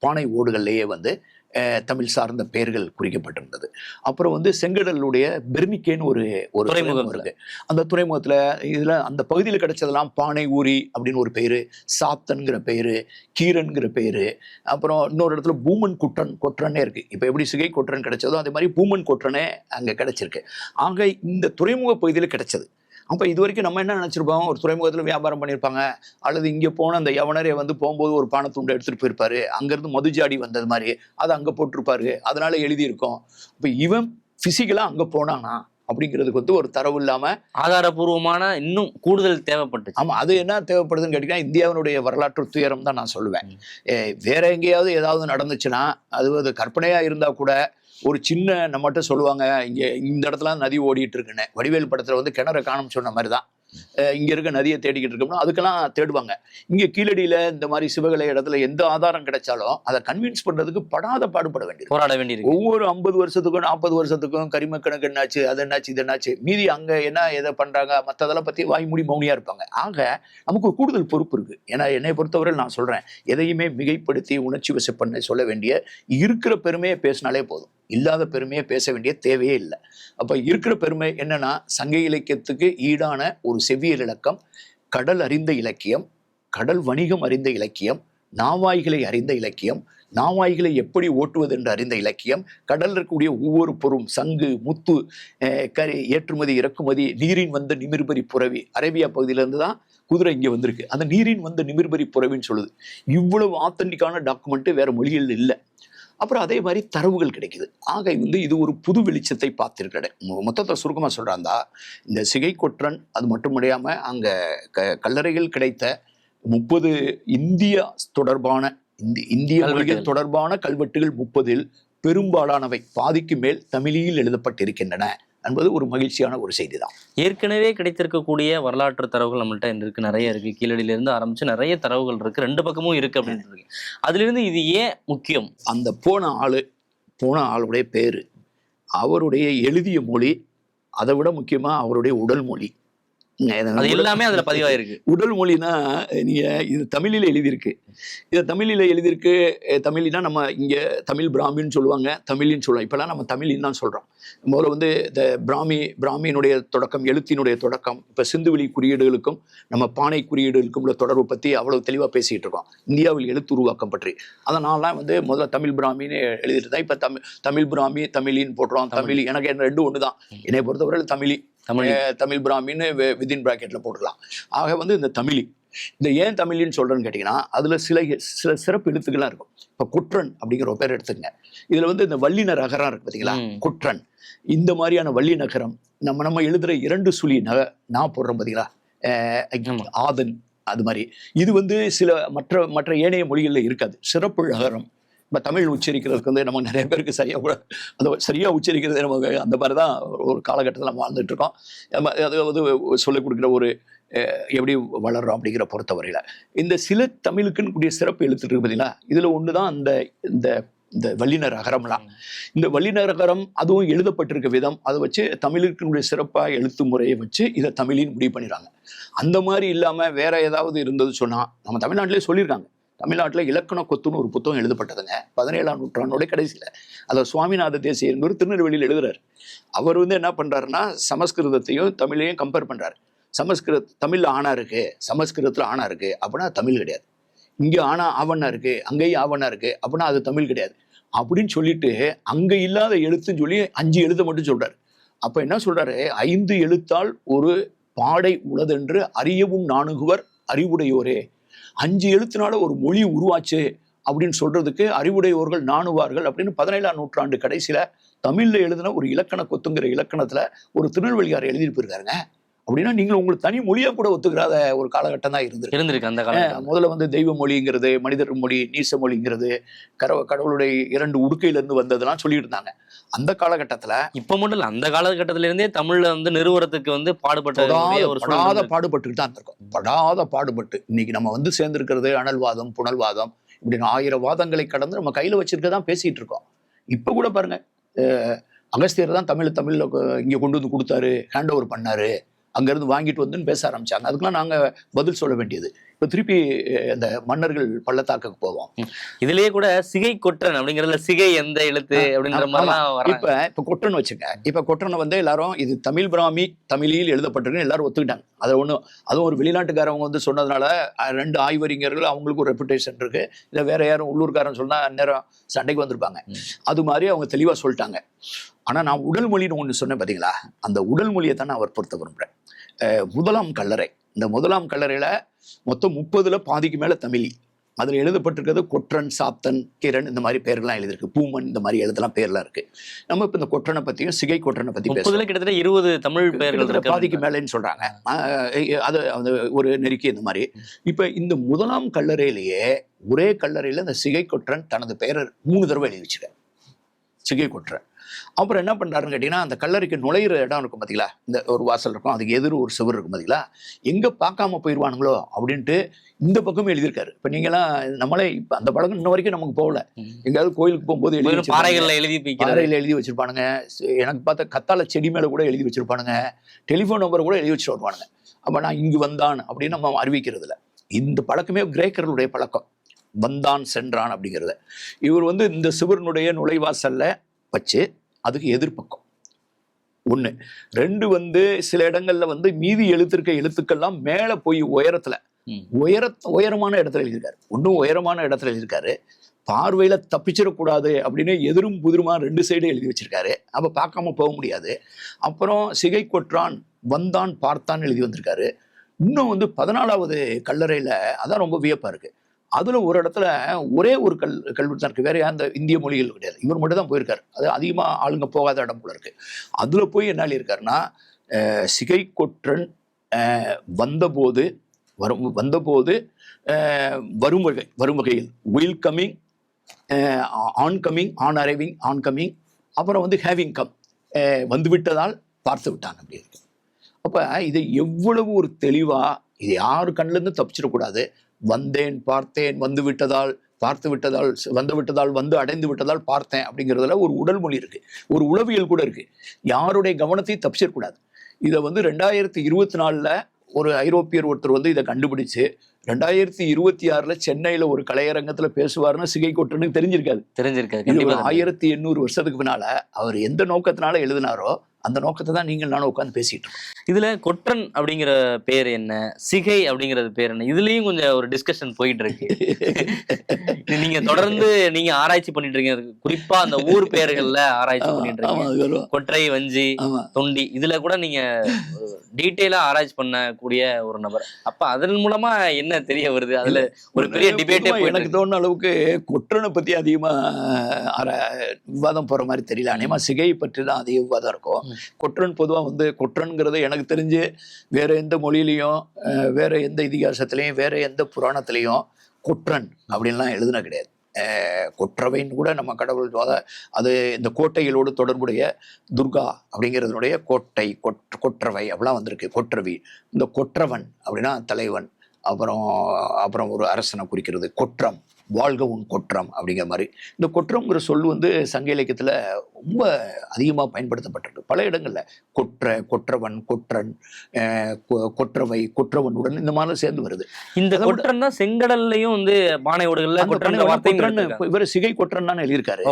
பானை ஓடுகள்லேயே வந்து தமிழ் சார்ந்த பெயர்கள் குறிக்கப்பட்டிருந்தது. அப்புறம் வந்து செங்கடலுடைய பெர்னிக்கேன்னு ஒரு துறைமுகம் இருக்கு. அந்த துறைமுகத்தில் இதில் அந்த பகுதியில் கிடைச்சதெல்லாம் பானை ஊரி அப்படின்னு ஒரு பேர், சாத்தன்கிற பேர், கீரன்கிற பேர், அப்புறம் இன்னொரு இடத்துல பூமன் கொற்றனே இருக்குது. இப்போ எப்படி சிகை கொற்றன் கிடைச்சதோ அதே மாதிரி பூமன் கொற்றனே அங்கே கிடைச்சிருக்கு. ஆக இந்த துறைமுக பகுதியில் கிடைச்சது. அப்போ இது வரைக்கும் நம்ம என்ன நினச்சிருப்போம், ஒரு துறைமுகத்தில் வியாபாரம் பண்ணியிருப்பாங்க, அல்லது இங்கே போன அந்த யவனரே வந்து போகும்போது ஒரு பானத்துண்டை எடுத்துகிட்டு போயிருப்பாரு, அங்கேருந்து மதுஜாடி வந்தது மாதிரி அதை அங்கே போட்டிருப்பாரு, அதனால எழுதியிருக்கோம். இப்போ இவன் ஃபிசிக்கலாக அங்கே போனானா அப்படிங்கிறதுக்கு வந்து ஒரு தரவு இல்லாமல் ஆதாரபூர்வமான இன்னும் கூடுதல் தேவைப்பட்டு. ஆமாம், அது என்ன தேவைப்படுதுன்னு கேட்டிங்கன்னா, இந்தியாவினுடைய வரலாற்று துயரம் தான் நான் சொல்லுவேன். வேற எங்கேயாவது ஏதாவது நடந்துச்சுன்னா அது கற்பனையாக இருந்தால் கூட ஒரு சின்ன நம்மகிட்ட சொல்லுவாங்க, இங்கே இந்த இடத்துல நதி ஓடிட்டு இருக்குன்னு. வடிவேல் படத்தில் வந்து கிணறு காணும் சொன்ன மாதிரி தான், இங்கே இருக்க நதியை தேடிக்கிட்டு இருக்கோம்னா அதுக்கெல்லாம் தேடுவாங்க. இங்கே கீழடியில் இந்த மாதிரி சிவகலை இடத்துல எந்த ஆதாரம் கிடைச்சாலும் அதை கன்வின்ஸ் பண்ணுறதுக்கு பாடுபட வேண்டியது, போராட வேண்டியது. ஒவ்வொரு 50 வருஷத்துக்கும் 40 வருஷத்துக்கும் கரிம கணக்கு என்னாச்சு, அது என்னாச்சு, இது என்னாச்சு, மீதி அங்கே என்ன எதை பண்ணுறாங்க, மற்றதெல்லாம் பற்றி வாய்மூடி மௌனியாக இருப்பாங்க. ஆக நமக்கு கூடுதல் பொறுப்பு இருக்குது. ஏன்னா என்னை பொறுத்தவரை நான் சொல்கிறேன், எதையுமே மிகைப்படுத்தி உணர்ச்சி வசப்பண்ண சொல்ல வேண்டிய, இருக்கிற பெருமையை பேசினாலே போதும், இல்லாத பெருமையை பேச வேண்டிய தேவையே இல்லை. அப்போ இருக்கிற பெருமை என்னன்னா, சங்க இலக்கியத்துக்கு ஈடான ஒரு செவ்வியல் இலக்கம், கடல் அறிந்த இலக்கியம், கடல் வணிகம் அறிந்த இலக்கியம், நாவாய்களை அறிந்த இலக்கியம், நாவாய்களை எப்படி ஓட்டுவது என்று அறிந்த இலக்கியம், கடலில் இருக்கக்கூடிய ஒவ்வொரு பொருளும், சங்கு, முத்து, கறி, ஏற்றுமதி இறக்குமதி, நீரின் வந்த நிமிர்பரி புறவி, அரேபியா பகுதியிலேருந்து தான் குதிரை இங்கே வந்திருக்கு, அந்த நீரின் வந்த நிமிர்பரி புறவின்னு சொல்லுது. இவ்வளவு ஆத்தன்டிக்கான டாக்குமெண்ட்டு வேற மொழிகள் இல்லை. அப்புறம் அதே மாதிரி தரவுகள் கிடைக்குது. ஆக வந்து இது ஒரு புது வெளிச்சத்தை பார்த்திருக்கிறேன். மொத்தத்தை சுருக்கமாக சொல்கிறாந்தா, இந்த சிகை கொற்றன் அது மட்டும் முடியாமல் அங்கே கல்லறைகள் கிடைத்த 30 இந்தியா தொடர்பான இந்திய மொழிகள் தொடர்பான கல்வெட்டுகள் 30இல் பெரும்பாலானவை பாதிக்கு மேல் தமிழில் எழுதப்பட்டிருக்கின்றன என்பது ஒரு மகிழ்ச்சியான ஒரு செய்தி தான். ஏற்கனவே கிடைத்திருக்கக்கூடிய வரலாற்று தரவுகள் நம்மள்ட்ட இருக்கு, நிறைய இருக்கு. கீழடியிலிருந்து ஆரம்பிச்சு நிறைய தரவுகள் இருக்கு, 2 பக்கமும் இருக்கு அப்படின்னு இருக்கு. அதுல இருந்து இது ஏன் முக்கியம்? அந்த போன ஆளுடைய பேரு, அவருடைய எழுதிய மொழி, அதை விட முக்கியமா அவருடைய உடல் மொழி. அது எல்லாமே அதுல பதிவாயிருக்கு. உடல் மொழினா நீங்க இது தமிழில் எழுதியிருக்கு. இதை தமிழில் எழுதியிருக்கு. தமிழ்னா நம்ம இங்க தமிழ் பிராமின்னு சொல்லுவாங்க, தமிழின்னு சொல்லுவாங்க. இப்பெல்லாம் நம்ம தமிழின்னு தான் சொல்றோம். முதல்ல வந்து இந்த பிராமியினுடைய தொடக்கம், எழுத்தினுடைய தொடக்கம், இப்ப சிந்துவெளி குறியீடுகளுக்கும் நம்ம பானை குறியீடுகளுக்கும் உள்ள தொடர்பு பத்தி அவ்வளவு தெளிவா பேசிக்கிட்டு இருக்கோம், இந்தியாவில் எழுத்து உருவாக்கம் பற்றி. அதனால வந்து முதல்ல தமிழ் பிராமின்னு எழுதிட்டு தான் இப்ப தமிழ் பிராமி, தமிழின்னு போடுறோம். தமிழ் எனக்கு என்ன ரெண்டும் ஒண்ணுதான். என்னை பொறுத்தவரை தமிழ் பிராமின்னு வித்தின் பிராக்கெட்ல போடலாம். ஆக வந்து இந்த தமிழி, இந்த ஏன் தமிழின்னு சொல்றேன்னு கேட்டீங்கன்னா, அதுல சில சிறப்பு எழுத்துக்கள்லாம் இருக்கும். இப்ப குற்றன் அப்படிங்கிற ஒரு பேர் எடுத்துங்க. இதுல வந்து இந்த வல்லின ரகரம் இருக்கு பார்த்தீங்களா, குற்றன். இந்த மாதிரியான வள்ளி நகரம் நம்ம எழுதுற 2 சுழி நான் போடுறோம் பார்த்தீங்களா, ஆதன், அது மாதிரி. இது வந்து சில மற்ற ஏனைய மொழிகளில் இருக்காது. சிறப்பு நகரம். இப்போ தமிழ் உச்சரிக்கிறதுக்கு வந்து நம்ம நிறைய பேருக்கு சரியாக உச்சரிக்கிறது நமக்கு அந்த மாதிரி தான் ஒரு காலகட்டத்தில் நம்ம வாழ்ந்துட்டு இருக்கோம். அதாவது சொல்லிக் கொடுக்குற ஒரு எப்படி வளர்றோம் அப்படிங்கிற பொறுத்தவரையில் இந்த சில தமிழுக்குன்னு கூடிய சிறப்பு எழுத்துட்டு இருக்கு பார்த்தீங்களா, இதில் ஒன்று தான் இந்த வல்லினர் அகரம்லாம். இந்த வல்லினர் அகரம் அதுவும் எழுதப்பட்டிருக்க விதம், அதை வச்சு தமிழுக்கினுடைய சிறப்பாக எழுத்து முறையை வச்சு இதை தமிழின்னு முடிவு பண்ணிடுறாங்க. அந்த மாதிரி இல்லாமல் வேற ஏதாவது இருந்தது சொன்னால், நம்ம தமிழ்நாட்டிலே சொல்லியிருக்காங்க. தமிழ்நாட்டில் இலக்கண கொத்துன்னு ஒரு புத்தகம் எழுதப்பட்டதுங்க 17ஆம் நூற்றாண்டோட கடைசியில். அதை சுவாமிநாத தேசியர் திருநெல்வேலியில் எழுதுறாரு. அவர் வந்து என்ன பண்ணுறாருன்னா, சமஸ்கிருதத்தையும் தமிழையும் கம்பேர் பண்ணுறாரு. தமிழில் ஆனா இருக்கு, சமஸ்கிருதத்தில் ஆனா இருக்கு அப்படின்னா தமிழ் கிடையாது. இங்கே ஆனா ஆவண்ணா இருக்கு, அங்கேயும் ஆவண்ணா இருக்கு அப்படின்னா அது தமிழ் கிடையாது அப்படின்னு சொல்லிட்டு, அங்கே இல்லாத எழுத்துன்னு சொல்லி 5 எழுத்தை மட்டும் சொல்றாரு. அப்போ என்ன சொல்றாரு, 5 எழுத்தால் ஒரு பாடை உளதென்று அறியவும் நாணுகுவர் அறிவுடையோரே. 5 எழுத்தினால ஒரு மொழி உருவாச்சு அப்படின்னு சொல்றதுக்கு அறிவுடையோர்கள் நாணுவார்கள் அப்படின்னு 17ஆம் நூற்றாண்டு கடைசியில தமிழ்ல எழுதின ஒரு இலக்கண கொத்துங்கிற இலக்கணத்துல ஒரு திருநெல்வேலியார் எழுதியிருப்பாருங்க. அப்படின்னா நீங்கள் உங்களுக்கு தனி மொழியா கூட ஒத்துக்கிறாத ஒரு காலகட்டம் தான் இருந்திருக்கு அந்த காலம். முதல்ல வந்து தெய்வ மொழிங்கிறது, மனிதர் மொழி, நீச மொழிங்கிறது, கடவுளுடைய 2 உடுக்கையிலிருந்து வந்ததெல்லாம் சொல்லிட்டு இருந்தாங்க அந்த காலகட்டத்துல. இப்ப மட்டும் இல்ல, அந்த காலகட்டத்தில இருந்தே தமிழ்ல வந்து நிறுவனத்துக்கு வந்து படாத பாடுபட்டு தான் இருக்கும். படாத பாடுபட்டு இன்னைக்கு நம்ம வந்து சேர்ந்திருக்கிறது அனல்வாதம், புனல்வாதம், இப்படி 1000 வாதங்களை கடந்து நம்ம கையில வச்சிருக்கதான் பேசிட்டு இருக்கோம். இப்ப கூட பாருங்க, அகஸ்தியர் தான் தமிழ்ல இங்க கொண்டு வந்து கொடுத்தாரு, ஹேண்ட் ஓவர் பண்ணாரு, அங்கிருந்து வாங்கிட்டு வந்துன்னு பேச ஆரம்பிச்சாங்க. அதுக்கெல்லாம் நாங்க பதில் சொல்ல வேண்டியது. இப்ப திருப்பி அந்த மன்னர்கள் பள்ளத்தாக்குக்கு போவோம். இதுலயே கூட சிகை கொற்றன் அப்படிங்கறதுல சிகை எந்த எழுத்து அப்படிங்கிற மாதிரி இப்ப கொற்றன் வச்சுங்க. இப்ப கொற்றனை வந்து எல்லாரும் இது தமிழ் பிராமி, தமிழில் எழுதப்பட்டிருக்குன்னு எல்லாரும் ஒத்துக்கிட்டாங்க. அதுவும் ஒரு வெளிநாட்டுக்காரவங்க வந்து சொன்னதுனால 2 ஆய்வறிஞர்கள் அவங்களுக்கு ஒரு ரெப்புடேஷன் இருக்கு. இதை வேற யாரும் உள்ளூர்காரன் சொன்னா நேரம் சண்டைக்கு வந்திருப்பாங்க. அது மாதிரி அவங்க தெளிவா சொல்லிட்டாங்க. ஆனா நான் உடல் மொழின்னு ஒண்ணு சொன்னேன் பாத்தீங்களா, அந்த உடல் மொழியை தான் நான் பொறுத்த விரும்புறேன். முதலாம் கல்லறை, இந்த முதலாம் கல்லறையில மொத்தம் 30ல் பாதிக்கு மேல தமிழ். அதுல எழுதப்பட்டிருக்கிறது கொற்றன், சாத்தன், கிரண், இந்த மாதிரி பேர்லாம் எழுதிருக்கு. பூமன், இந்த மாதிரி எழுதலாம் பேர்லாம் இருக்கு. நம்ம இப்ப இந்த கொற்றனை பத்தியும் சிகை கொற்றனை பத்தி பேசுறோம். கிட்டத்தட்ட 20 தமிழ் பெயர்கள் பாதிக்கு மேலன்னு சொல்றாங்க. அது ஒரு நெருக்கி இந்த மாதிரி. இப்ப இந்த முதலாம் கல்லறையிலேயே ஒரே கல்லறையில இந்த சிகை கொற்றன் தனது பெயரை 3 தடவை எழுதி வச்சுக்க, சிகை கொற்றன். அப்புறம் என்ன பண்றாருன்னு கேட்டீங்கன்னா, அந்த கல்லறைக்கு நுழையிற இடம் இருக்கும் பார்த்தீங்களா, இந்த ஒரு வாசல் இருக்கும், அதுக்கு எதிர் ஒரு சுவர் இருக்கும் பார்த்தீங்களா, எங்க பார்க்காம போயிடுவானுங்களோ அப்படின்ட்டு இந்த பக்கமும் எழுதியிருக்காரு. இப்ப நீங்களாம் நம்மளே இப்ப அந்த பழக்கம் இன்ன வரைக்கும் நமக்கு போகல. எங்கேயாவது கோயிலுக்கு போகும்போது பாறையில எழுதி வச்சிருப்பானுங்க. எனக்கு பார்த்த கத்தாழ செடி மேல கூட எழுதி வச்சிருப்பானுங்க. டெலிஃபோன் நம்பர் கூட எழுதி வச்சுட்டு வருவானுங்க. அப்ப நான் இங்கு வந்தான் அப்படின்னு நம்ம அறிவிக்கிறதுல இந்த பழக்கமே கிரேக்கர்களுடைய பழக்கம். வந்தான் சென்றான் அப்படிங்கிறத இவர் வந்து இந்த சுவரனுடைய நுழைவாசல்ல வச்சு அதுக்கு எதிர்பக்கம் 1. 2 வந்து சில இடங்கள்ல வந்து மீதி எழுத்துக்கள்லாம் மேல போய் உயரமான இடத்துல எழுதியிருக்காரு. ஒன்றும் உயரமான இடத்துல எழுதியிருக்காரு. பார்வையில தப்பிச்சிடக்கூடாது அப்படின்னு எதிரும் புதிருமா 2 சைடு எழுதி வச்சிருக்காரு. அப்ப பார்க்காம போக முடியாது. அப்புறம் சிகை கொற்றான், வந்தான், பார்த்தான் எழுதி வந்திருக்காரு. இன்னும் வந்து 14வது கல்லறையில அதான் ரொம்ப வியப்பா இருக்கு. அதுல ஒரு இடத்துல ஒரே ஒரு கல்வெட்டு தான் இருக்கு. வேற அந்த இந்திய மொழிகள் கிடையாது. இவர் மட்டும் தான் போயிருக்காரு. அது அதிகமா ஆளுங்க போகாத இடம் போல இருக்கு. அதுல போய் என்ன இருக்காருன்னா, சிகை கொற்றன் வந்தபோது வரும் வகையில் will coming, on coming, on arriving, on coming, அப்புறம் வந்து having come, வந்துவிட்டதால் பார்த்து விட்டாங்க அப்படி இருக்கு. அப்ப இது எவ்வளவு ஒரு தெளிவா, இது யாரு கண்ணுல இருந்து தப்பிச்சிடக்கூடாது. வந்தேன், பார்த்தேன், வந்து விட்டதால் பார்த்து விட்டதால் வந்து விட்டதால் வந்து அடைந்து விட்டதால் பார்த்தேன் அப்படிங்கிறதுல ஒரு உடல் மொழி இருக்கு, ஒரு உளவியல் கூட இருக்கு. யாருடைய கவனத்தையும் தப்பிச்சிடக்கூடாது. இதை வந்து 2024 ஒரு ஐரோப்பியர் ஒருத்தர் வந்து இதை கண்டுபிடிச்சு 2026 சென்னையில ஒரு கலையரங்கத்துல பேசுவாருன்னு சிகை கொற்றனுக்கு தெரிஞ்சிருக்காது. இது ஒரு 1800 வருஷத்துக்கு பின்னால அவர் எந்த நோக்கத்தினால எழுதினாரோ அந்த நோக்கத்தை தான் நீங்கள் நானும் உட்காந்து பேசிட்டு இருக்கோம். இதுல கொற்றன் அப்படிங்கிற பேர் என்ன, சிகை அப்படிங்கிறது பேர் என்ன, இதுலயும் கொஞ்சம் ஒரு டிஸ்கஷன் போயிட்டு இருக்கு. நீங்க தொடர்ந்து நீங்க ஆராய்ச்சி பண்ணிட்டு இருக்கீங்க, குறிப்பா அந்த ஊர் பெயர்கள்ல ஆராய்ச்சி பண்ணிட்டு இருக்கீங்க. கொற்றை, வஞ்சி, தொண்டி, இதுல கூட நீங்க டீட்டெயிலா ஆராய்ச்சி பண்ணக்கூடிய ஒரு நபர். அப்ப அதன் மூலமா என்ன தெரிய வருது? அதுல ஒரு பெரிய டிபேட்டே எனக்கு தோணுன அளவுக்கு கொற்றனை பத்தி அதிகமா விவாதம் போற மாதிரி தெரியல. அநேகமா சிகை பற்றி தான் அதிக விவாதம் இருக்கும். கொற்றன் பொதுவாக வந்து கொற்றன்கிறது எனக்கு தெரிஞ்சு வேற எந்த மொழியிலையும் வேற எந்த இதிகாசத்திலையும் வேற எந்த புராணத்திலையும் கொற்றன் அப்படின்லாம் எழுதுன கிடையாது. கொற்றவைன்னு கூட நம்ம கடவுள் அது இந்த கோட்டைகளோடு தொடர்புடைய துர்கா அப்படிங்கிறதுனுடைய கோட்டை கொற்றவை அப்படிலாம் வந்திருக்கு. கொற்றவி, இந்த கொற்றவன் அப்படின்னா தலைவன், அப்புறம் ஒரு அரசனை குறிக்கிறது. கொற்றம், வாழ்க உன் கொற்றம் அப்படிங்கிற மாதிரி. இந்த கொற்றம்ங்கிற சொல் வந்து சங்க இலக்கியத்தில் ரொம்ப அதிகமாக பயன்படுத்தப்பட்டிருக்கு பல இடங்கள்ல. கொற்றவன், கொற்றன், கொற்றவை, கொற்றவனுடன் இந்த மாதிரிலாம் சேர்ந்து வருது. இந்த கொற்றன் தான் செங்கடல்லையும் வந்து பானை ஓடுகள்ல கொற்றன், இவர் சிகை கொற்றன் தான் எழுதியிருக்காரு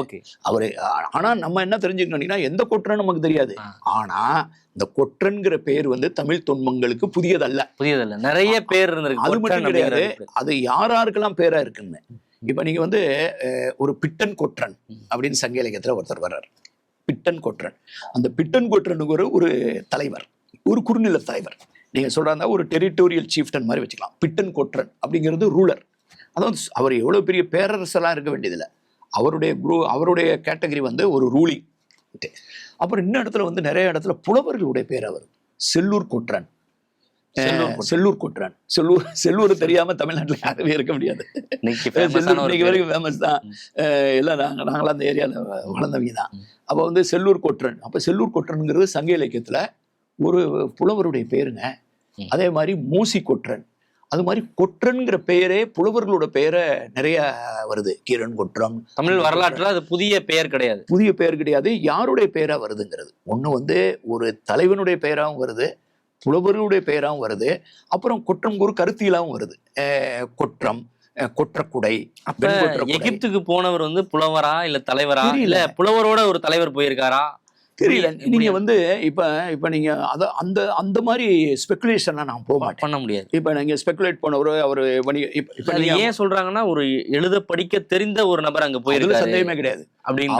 அவரு. ஆனா நம்ம என்ன தெரிஞ்சுக்கணும்னா எந்த கொற்றன் நமக்கு தெரியாது. ஆனா இந்த கொற்றன்கிற பேர் வந்து தமிழ் தொன்மங்களுக்கு புதியதல்ல. நிறைய பேர் இருந்திருக்கு. அது மட்டும் கிடையாது, அது யாருக்கெல்லாம் பேரா இருக்குன்னு. இப்ப நீங்க வந்து ஒரு பிட்டன் கொற்றன் அப்படின்னு சங்க இலக்கியத்துல ஒருத்தர் வர்றார். பிட்டன் கொற்றன், அந்த பிட்டன் கொற்றனுக்கு ஒரு தலைவர், ஒரு குறுநில தலைவர். நீங்க சொல்றாங்க ஒரு டெரிட்டோரியல் சீஃப்டன் மாதிரி வச்சுக்கலாம். பிட்டன் கொற்றன் அப்படிங்கிறது ரூலர். அதாவது அவர் எவ்வளவு பெரிய பேரரசெல்லாம் இருக்க வேண்டியதில்லை. அவருடைய கேட்டகரி வந்து ஒரு ரூலிங். அப்புறம் இன்னும் இடத்துல வந்து நிறைய இடத்துல புலவர்களுடைய பேர் அவர். செல்லூர் கொற்றன், செல்லூர் கொற்றன். செல்லூர் தெரியாம தமிழ்நாட்டில் யாருமே இருக்க முடியாது. இன்னைக்கு வரைக்கும் ஃபேமஸ் தான். எல்லாம் நாங்களாம் அந்த ஏரியாவில் வளர்ந்தவங்க தான். அப்போ வந்து செல்லூர் கொற்றன். அப்போ செல்லூர் கொற்றன்ங்கிறது சங்க இலக்கியத்தில் ஒரு புலவருடைய பேருங்க. அதே மாதிரி மூசி கொற்றன். அது மாதிரி கொற்றன்கிற பெயரே புலவர்களோட பெயரை நிறைய வருது. கீரன் கொற்றம். தமிழ் வரலாற்றுல அது புதிய பெயர் கிடையாது. புதிய பெயர் கிடையாது. யாருடைய பெயரா வருதுங்கிறது ஒண்ணு வந்து ஒரு தலைவனுடைய பெயராகவும் வருது, புலவர்களுடைய பெயராகவும் வருது. அப்புறம் கொற்றம் ஒரு கருத்தியலாகவும் வருது. கொற்றம், கொற்றக்குடை. எகிப்துக்கு போனவர் வந்து புலவரா இல்ல தலைவரா, இல்ல புலவரோட ஒரு தலைவர் போயிருக்காரா தெரியல. நீங்க வந்து இப்ப நீங்க அந்த மாதிரி ஸ்பெகுலேஷன்லாம் நான் பண்ண முடியாது. இப்ப நீங்க ஸ்பெகுலேட் பண்ணவரு அவரு ஏன் சொல்றாங்கன்னா ஒரு எழுத படிக்க தெரிந்த ஒரு நபர் அங்க போயிருக்காரு, சந்தேகமே கிடையாது.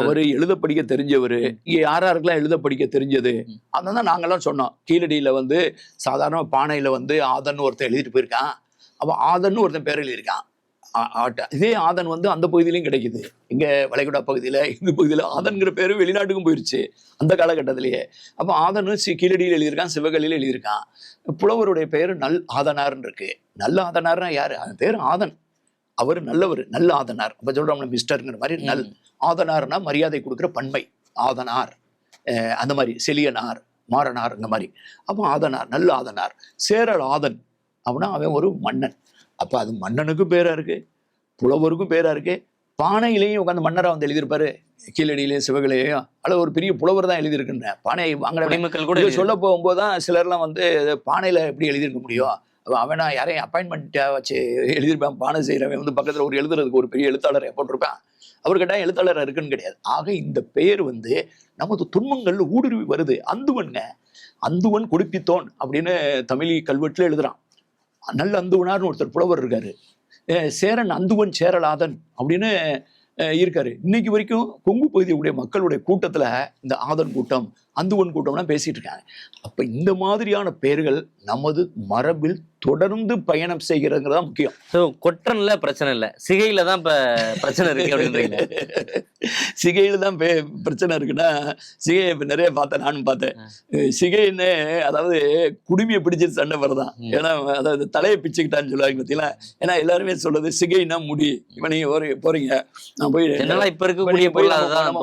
அவரு எழுத படிக்க தெரிஞ்சவரு. யாருக்கெல்லாம் எழுத படிக்க தெரிஞ்சது அதான் நாங்கெல்லாம் சொன்னோம். கீழடியில வந்து சாதாரண பானையில வந்து ஆதன் ஒருத்தன் எழுதிட்டு போயிருக்கான். அப்ப ஆதன்னு ஒருத்தன் பேர் எழுதியிருக்கான். இதே ஆதன் வந்து அந்த பகுதியிலையும் கிடைக்குது. இங்க வளைகுடா பகுதியில இந்த பகுதியில ஆதன்கிற பேரு வெளிநாட்டுக்கும் போயிருச்சு அந்த காலகட்டத்திலேயே. அப்ப ஆதனு கீழடியில் எழுதியிருக்கான், சிவகலியில் எழுதியிருக்கான். புலவருடைய பேரு நல் ஆதனார்ன்னு இருக்கு. நல்ல ஆதனார்னா யாரு? அவன் பேரு ஆதன். அவர் நல்லவர், நல்ல ஆதனார். அப்ப சொல்றோம்ல மிஸ்டர்ங்கிற மாதிரி. நல் ஆதனார்னா மரியாதை கொடுக்குற பன்மை. ஆதனார், அந்த மாதிரி செலியனார், மாறனார், இந்த மாதிரி. அப்போ ஆதனார், நல்ல ஆதனார். சேரல் ஆதன் அப்படின்னா அவன் ஒரு மன்னன். அப்போ அது மன்னனுக்கும் பேரா இருக்கு, புலவருக்கும் பேரா இருக்கு. பானையிலையும் உட்காந்து மன்னராக வந்து எழுதியிருப்பாரு. கீழடியிலையும் சிவகலையும் அல்ல ஒரு பெரிய புலவர் தான் எழுதியிருக்குன்னு. பானையை வாங்கின சொல்ல போகும்போது தான் சிலர்லாம் வந்து பானையில எப்படி எழுதியிருக்க முடியும்? அவனா யாரையும் அப்பாயின்மெண்ட்டா வச்சு எழுதியிருப்பான். பானை செய்கிறவன் வந்து பக்கத்தில் ஒரு எழுதுறதுக்கு ஒரு பெரிய எழுத்தாளரை போட்டிருப்பான். அவர் கேட்டால் எழுத்தாளர் இருக்குன்னு கிடையாது. ஆக இந்த பெயர் வந்து நமது துன்பங்கள்ல ஊடுருவி வருது. அந்துவன்ங்க, அந்துவன் கொடுப்பித்தோன் அப்படின்னு தமிழ் கல்வெட்டுல எழுதுறான். நல்ல அந்துவனார்னு ஒருத்தர் புலவர் இருக்காரு. சேரன் அந்துவன் சேரலாதன் அப்படின்னு இருக்காரு. இன்னைக்கு வரைக்கும் கொங்கு பகுதியுடைய மக்களுடைய கூட்டத்துல இந்த ஆதன் கூட்டம், அந்துவன் கூட்டம்லாம் பேசிட்டு இருக்காங்க. அப்ப இந்த மாதிரியான பெயர்கள் நமது மரபில் தொடர்ந்து பயணம் செய்கிறதுங்கிறதா முக்கியம். கொற்றன்ல பிரச்சனை இல்லை, சிகையில தான் இப்ப பிரச்சனை இருக்கு அப்படின்றீங்க. சிகையில தான் பிரச்சனை இருக்குன்னா, சிகையை இப்ப நிறைய பார்த்தேன், நானும் பார்த்தேன். சிகைன்னு அதாவது குடுமையை பிடிச்சி சண்டை வரதான். ஏன்னா அதாவது தலையை பிச்சுக்கிட்டான்னு சொல்லுவாங்க பார்த்தீங்களா. ஏன்னா எல்லாருமே சொல்றது சிகைன்னா முடி. இப்ப நீங்க போறீங்க, நான் போய் இப்ப இருக்கக்கூடிய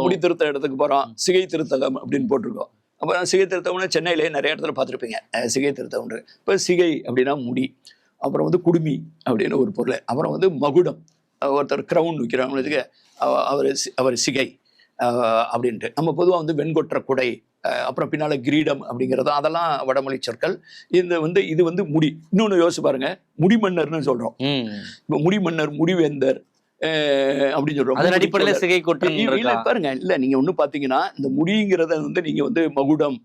முடி திருத்த இடத்துக்கு போறோம், சிகை திருத்தகம் அப்படின்னு போட்டிருக்கோம். அப்புறம் சிகை திருத்தம்னு சென்னையிலேயே நிறைய இடத்துல பார்த்துருப்பீங்க. சிகை திருத்தம். இப்போ சிகை அப்படின்னா முடி. அப்புறம் வந்து குடுமி அப்படின்னு ஒரு பொருள். அப்புறம் வந்து மகுடம், ஒருத்தர் க்ரௌன் விற்கிறவங்களுக்கு அவர் சிகை அப்படின்ட்டு. நம்ம பொதுவாக வந்து வெண்கொற்ற குடை, அப்புறம் பின்னால் கிரீடம் அப்படிங்கிறது அதெல்லாம் வடமொழி சொற்கள். இது வந்து முடி. இன்னொன்று யோசிச்சு பாருங்க, முடிமன்னர்னு சொல்கிறோம். இப்போ முடிமன்னர், முடிவேந்தர் அப்படின்னு சொல்கிறோம். அதன் அடிப்படையில் சிகை கொற்றன் இல்லை பாருங்க, இல்லை நீங்கள் ஒன்று பார்த்தீங்கன்னா இந்த முடிங்கிறத வந்து நீங்கள் வந்து மகுடம்,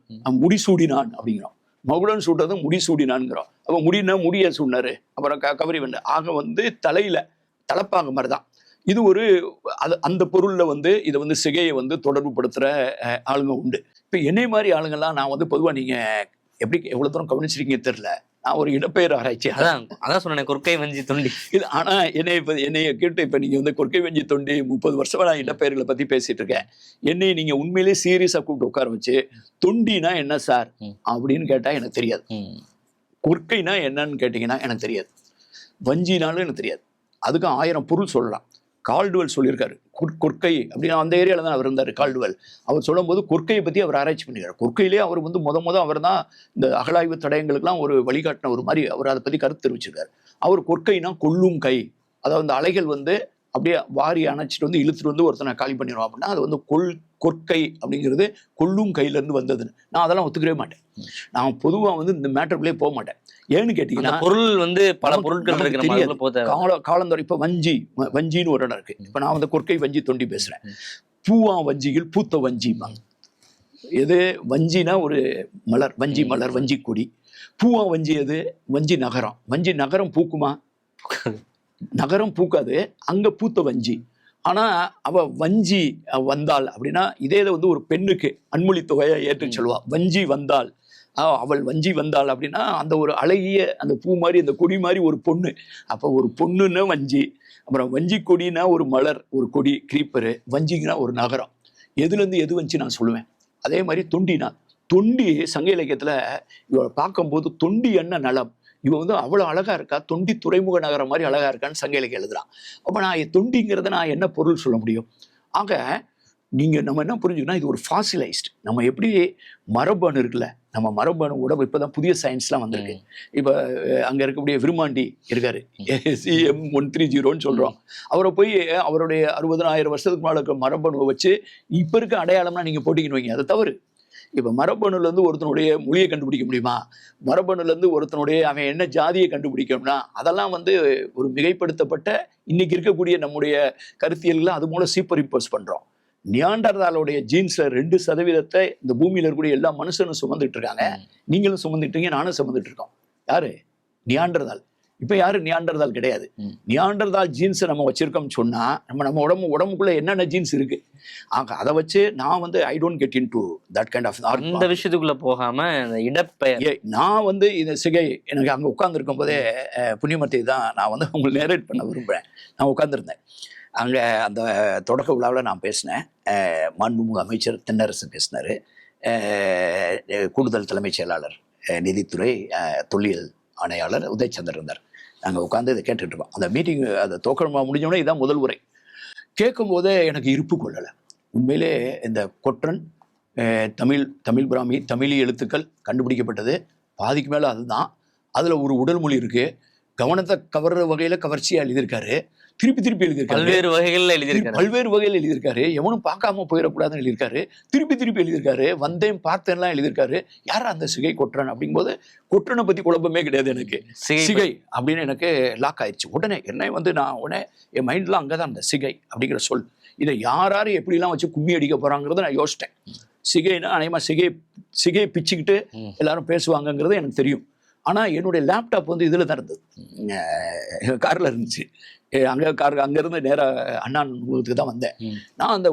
முடிசூடினான் அப்படிங்கிறோம். மகுடம் சூடுறது முடிசூடினான்ங்கிறோம். அப்போ முடினா முடிய சூடினாரு, அப்புறம் கவரி வெண்ட. ஆக வந்து தலையில் தலைப்பாங்க மாதிரி தான் இது. அந்த பொருளில் வந்து இதை வந்து சிகையை வந்து தொடர்பு படுத்துகிற ஆளுங்க உண்டு. இப்போ என்னை மாதிரி ஆளுங்கள்லாம் நான் வந்து பொதுவாக நீங்கள் எவ்வளோ தூரம் கவனிச்சிருக்கீங்க தெரியல, நான் ஒரு இடப்பெயர் ஆராய்ச்சி. அதான் சொன்னேன், கொற்கை வஞ்சி தொண்டி. இது ஆனால் என்னைய கேட்டு இப்போ நீங்கள் வந்து கொற்கை வஞ்சி தொண்டி 30 வருஷமா நான் இடப்பெயர்களை பற்றி பேசிட்டு இருக்கேன். என்னை நீங்கள் உண்மையிலே சீரியஸாக கூப்பிட்டு உட்கார வச்சு தொண்டினா என்ன சார் அப்படின்னு கேட்டால் எனக்கு தெரியாது. கொற்கைனா என்னன்னு கேட்டிங்கன்னா எனக்கு தெரியாது. வஞ்சினாலும் எனக்கு தெரியாது. அதுக்கு 1000 பொருள் சொல்லலாம். கால்டுவெல் சொல்லியிருக்காரு கொற்கை அப்படின்னா, அந்த ஏரியாவில் தான் அவர் இருந்தார் கால்டுவெல். அவர் சொல்லும்போது கொற்கையை பற்றி அவர் ஆராய்ச்சி பண்ணிக்கிறார். கொற்கையிலே அவர் வந்து முத அவர் தான் இந்த அகழாய்வு தடயங்களுக்கெல்லாம் ஒரு வழிகாட்டின ஒரு மாதிரி அவர் அதை பற்றி கருத்து தெரிவிச்சிருக்காரு. அவர் கொற்கைனா கொள்ளும் கை, அதாவது அந்த அலைகள் வந்து அப்படியே வாரி அணைச்சிட்டு வந்து இழுத்துட்டு வந்து ஒருத்தனை காலி பண்ணிடுவோம் அப்படின்னா அது வந்து கொற்கை அப்படிங்கிறது கொள்ளும் கையிலேருந்து வந்ததுன்னு நான் அதெல்லாம் ஒத்துக்கவே மாட்டேன். நான் பொதுவாக வந்து இந்த மேட்டருக்குள்ளே போக மாட்டேன். ஏன்னு கேட்டீங்கன்னா பொருள் வந்து பல பொருட்கள் இருக்கு. காலந்தோறும் இப்போ வஞ்சின்னு ஒரு இடம் இருக்கு. இப்போ நான் வந்து கொற்கை வஞ்சி தொண்டி பேசுறேன். பூவா வஞ்சியில் பூத்த வஞ்சிம்பாங்க. எது வஞ்சினா ஒரு மலர், வஞ்சி மலர், வஞ்சி கொடி. பூவா வஞ்சி எது? வஞ்சி நகரம். வஞ்சி நகரம் பூக்குமா? நகரம் பூக்காது, அங்க பூத்த வஞ்சி. ஆனா அவ வஞ்சி வந்தாள் அப்படின்னா இதே வந்து ஒரு பெண்ணுக்கு அன்மொழி தொகையை ஏற்று சொல்லுவா. வஞ்சி வந்தாள், அவள் வஞ்சி வந்தாள் அப்படின்னா அந்த ஒரு அழகிய அந்த பூ மாதிரி அந்த கொடி மாதிரி ஒரு பொண்ணு. அப்போ ஒரு பொண்ணுன்னா வஞ்சி. அப்புறம் வஞ்சி கொடினா ஒரு மலர், ஒரு கொடி, கிரீப்பரு. வஞ்சிங்கன்னா ஒரு நகரம். எதுலேருந்து எது வந்துச்சு நான் சொல்லுவேன். அதே மாதிரி தொண்டினா, தொண்டி சங்க இலக்கியத்தில் இவளை பார்க்கும்போது தொண்டி என்ன நலம், இவ வந்து அவ்வளோ அழகா இருக்கா, தொண்டி துறைமுக நகரம் மாதிரி அழகா இருக்கான்னு சங்க இலக்கியம் எழுதுறான். அப்போ நான் தொண்டிங்கிறத நான் என்ன பொருள் சொல்ல முடியும்? ஆக நம்ம என்ன புரிஞ்சுக்கணும், இது ஒரு ஃபாசிலைஸ்ட். நம்ம எப்படி மரபணு இருக்குல்ல, நம்ம மரபணு உடம்பு இப்போதான் புதிய சயின்ஸ்லாம் வந்திருக்கு. இப்போ அங்கே இருக்கக்கூடிய விருமாண்டி இருக்காரு, CM130ன்னு சொல்கிறோம். அவரை போய் அவருடைய 60,000 வருஷத்துக்கு மேலே இருக்க மரபணுவை வச்சு இப்போ இருக்க அடையாளம்னா நீங்கள் போட்டிங்கன்னு வைங்க, அது தவறு. இப்போ மரபணுலேருந்து ஒருத்தனுடைய மொழியை கண்டுபிடிக்க முடியுமா? மரபணுலேருந்து ஒருத்தனுடைய அவன் என்ன ஜாதியை கண்டுபிடிக்கணும்னா அதெல்லாம் வந்து ஒரு மிகைப்படுத்தப்பட்ட இன்னைக்கு இருக்கக்கூடிய நம்முடைய கருத்தியல்களை அது மூலம் சூப்பர் இம்போஸ் பண்ணுறோம். நியாண்டர்தாலுடைய ஜீன்ஸ்ல 2% இந்த பூமியில இருக்கக்கூடிய எல்லா மனுஷனும் சுமந்துட்டு இருக்காங்க. நீங்களும் சுமந்துட்டீங்க, நானும் சுமந்துட்டு இருக்கோம். யாரு? நியாண்டர்தால். இப்ப யாரு நியாண்டர்தால் கிடையாது. நியாண்டர்தால் ஜீன்ஸை நம்ம வச்சிருக்கோம்னு சொன்னா நம்ம உடம்புக்குள்ள என்னென்ன ஜீன்ஸ் இருக்கு, அதை வச்சு நான் வந்து I don't get into that kind of அந்த விஷயத்துக்குள்ள போகாம இடப்பெயர். நான் வந்து இந்த சிகை எனக்கு அங்க உட்கார்ந்துருக்கும் போதே புண்ணியமத்தை தான் நான் வந்து உங்களுக்கு நேரேட் பண்ண விரும்புறேன். நான் உட்கார்ந்துருந்தேன் அங்கே, அந்த தொடக்க விழாவில் நான் பேசினேன். மாண்புமிகு அமைச்சர் தென்னரசு பேசினார், கூடுதல் தலைமைச் செயலாளர் நிதித்துறை தொல்லியல் ஆணையாளர் உதயச்சந்திரன் இருந்தார். நாங்கள் உட்காந்து இதை கேட்டுக்கிட்டு இருக்கோம். அந்த மீட்டிங் அந்த தோக்கமாக முடிஞ்சோடனே இதுதான் முதல் உரை. கேட்கும் போதே எனக்கு இருப்பு கொள்ளலை. உண்மையிலே இந்த கொற்றன், தமிழ் பிராமி, தமிழி எழுத்துக்கள் கண்டுபிடிக்கப்பட்டது பாதிக்கு மேலே அதுதான். அதில் ஒரு உடல் மொழி இருக்குது, கவனத்தை கவர்ற வகையில் கவர்ச்சியாக எழுதியிருக்காரு, திருப்பி எழுதியிருக்காரு, பல்வேறு வகையில் எழுதியிருக்காரு. எவனும் பார்க்காம போயிடக்கூடாதுன்னு எழுதியிருக்காரு, திருப்பி எழுதியிருக்காரு, வந்தேன் பார்த்தேன்லாம் எழுதியிருக்காரு. யாரா அந்த சிகை கொற்றன் அப்படிங்கும்போது கொற்றனை பற்றி குழப்பமே கிடையாது எனக்கு. சிகை அப்படின்னு எனக்கு லாக் ஆயிடுச்சு. உடனே நான் என் மைண்ட்லாம் அங்கே தான் அந்த சிகை அப்படிங்கிற சொல். இதை யாரும் எப்படிலாம் வச்சு கும்மி அடிக்க போறாங்கிறத நான் யோசித்தேன். சிகைன்னா அநேகமாக சிகையை பிச்சுக்கிட்டு எல்லாரும் பேசுவாங்கங்கிறது எனக்கு தெரியும். ஆனால் என்னுடைய லேப்டாப் வந்து இதில் தான் இருந்தது, காரில் இருந்துச்சு. அங்கேருந்து நேராக அண்ணா நூலகத்துக்கு தான் வந்தேன். நான் அந்த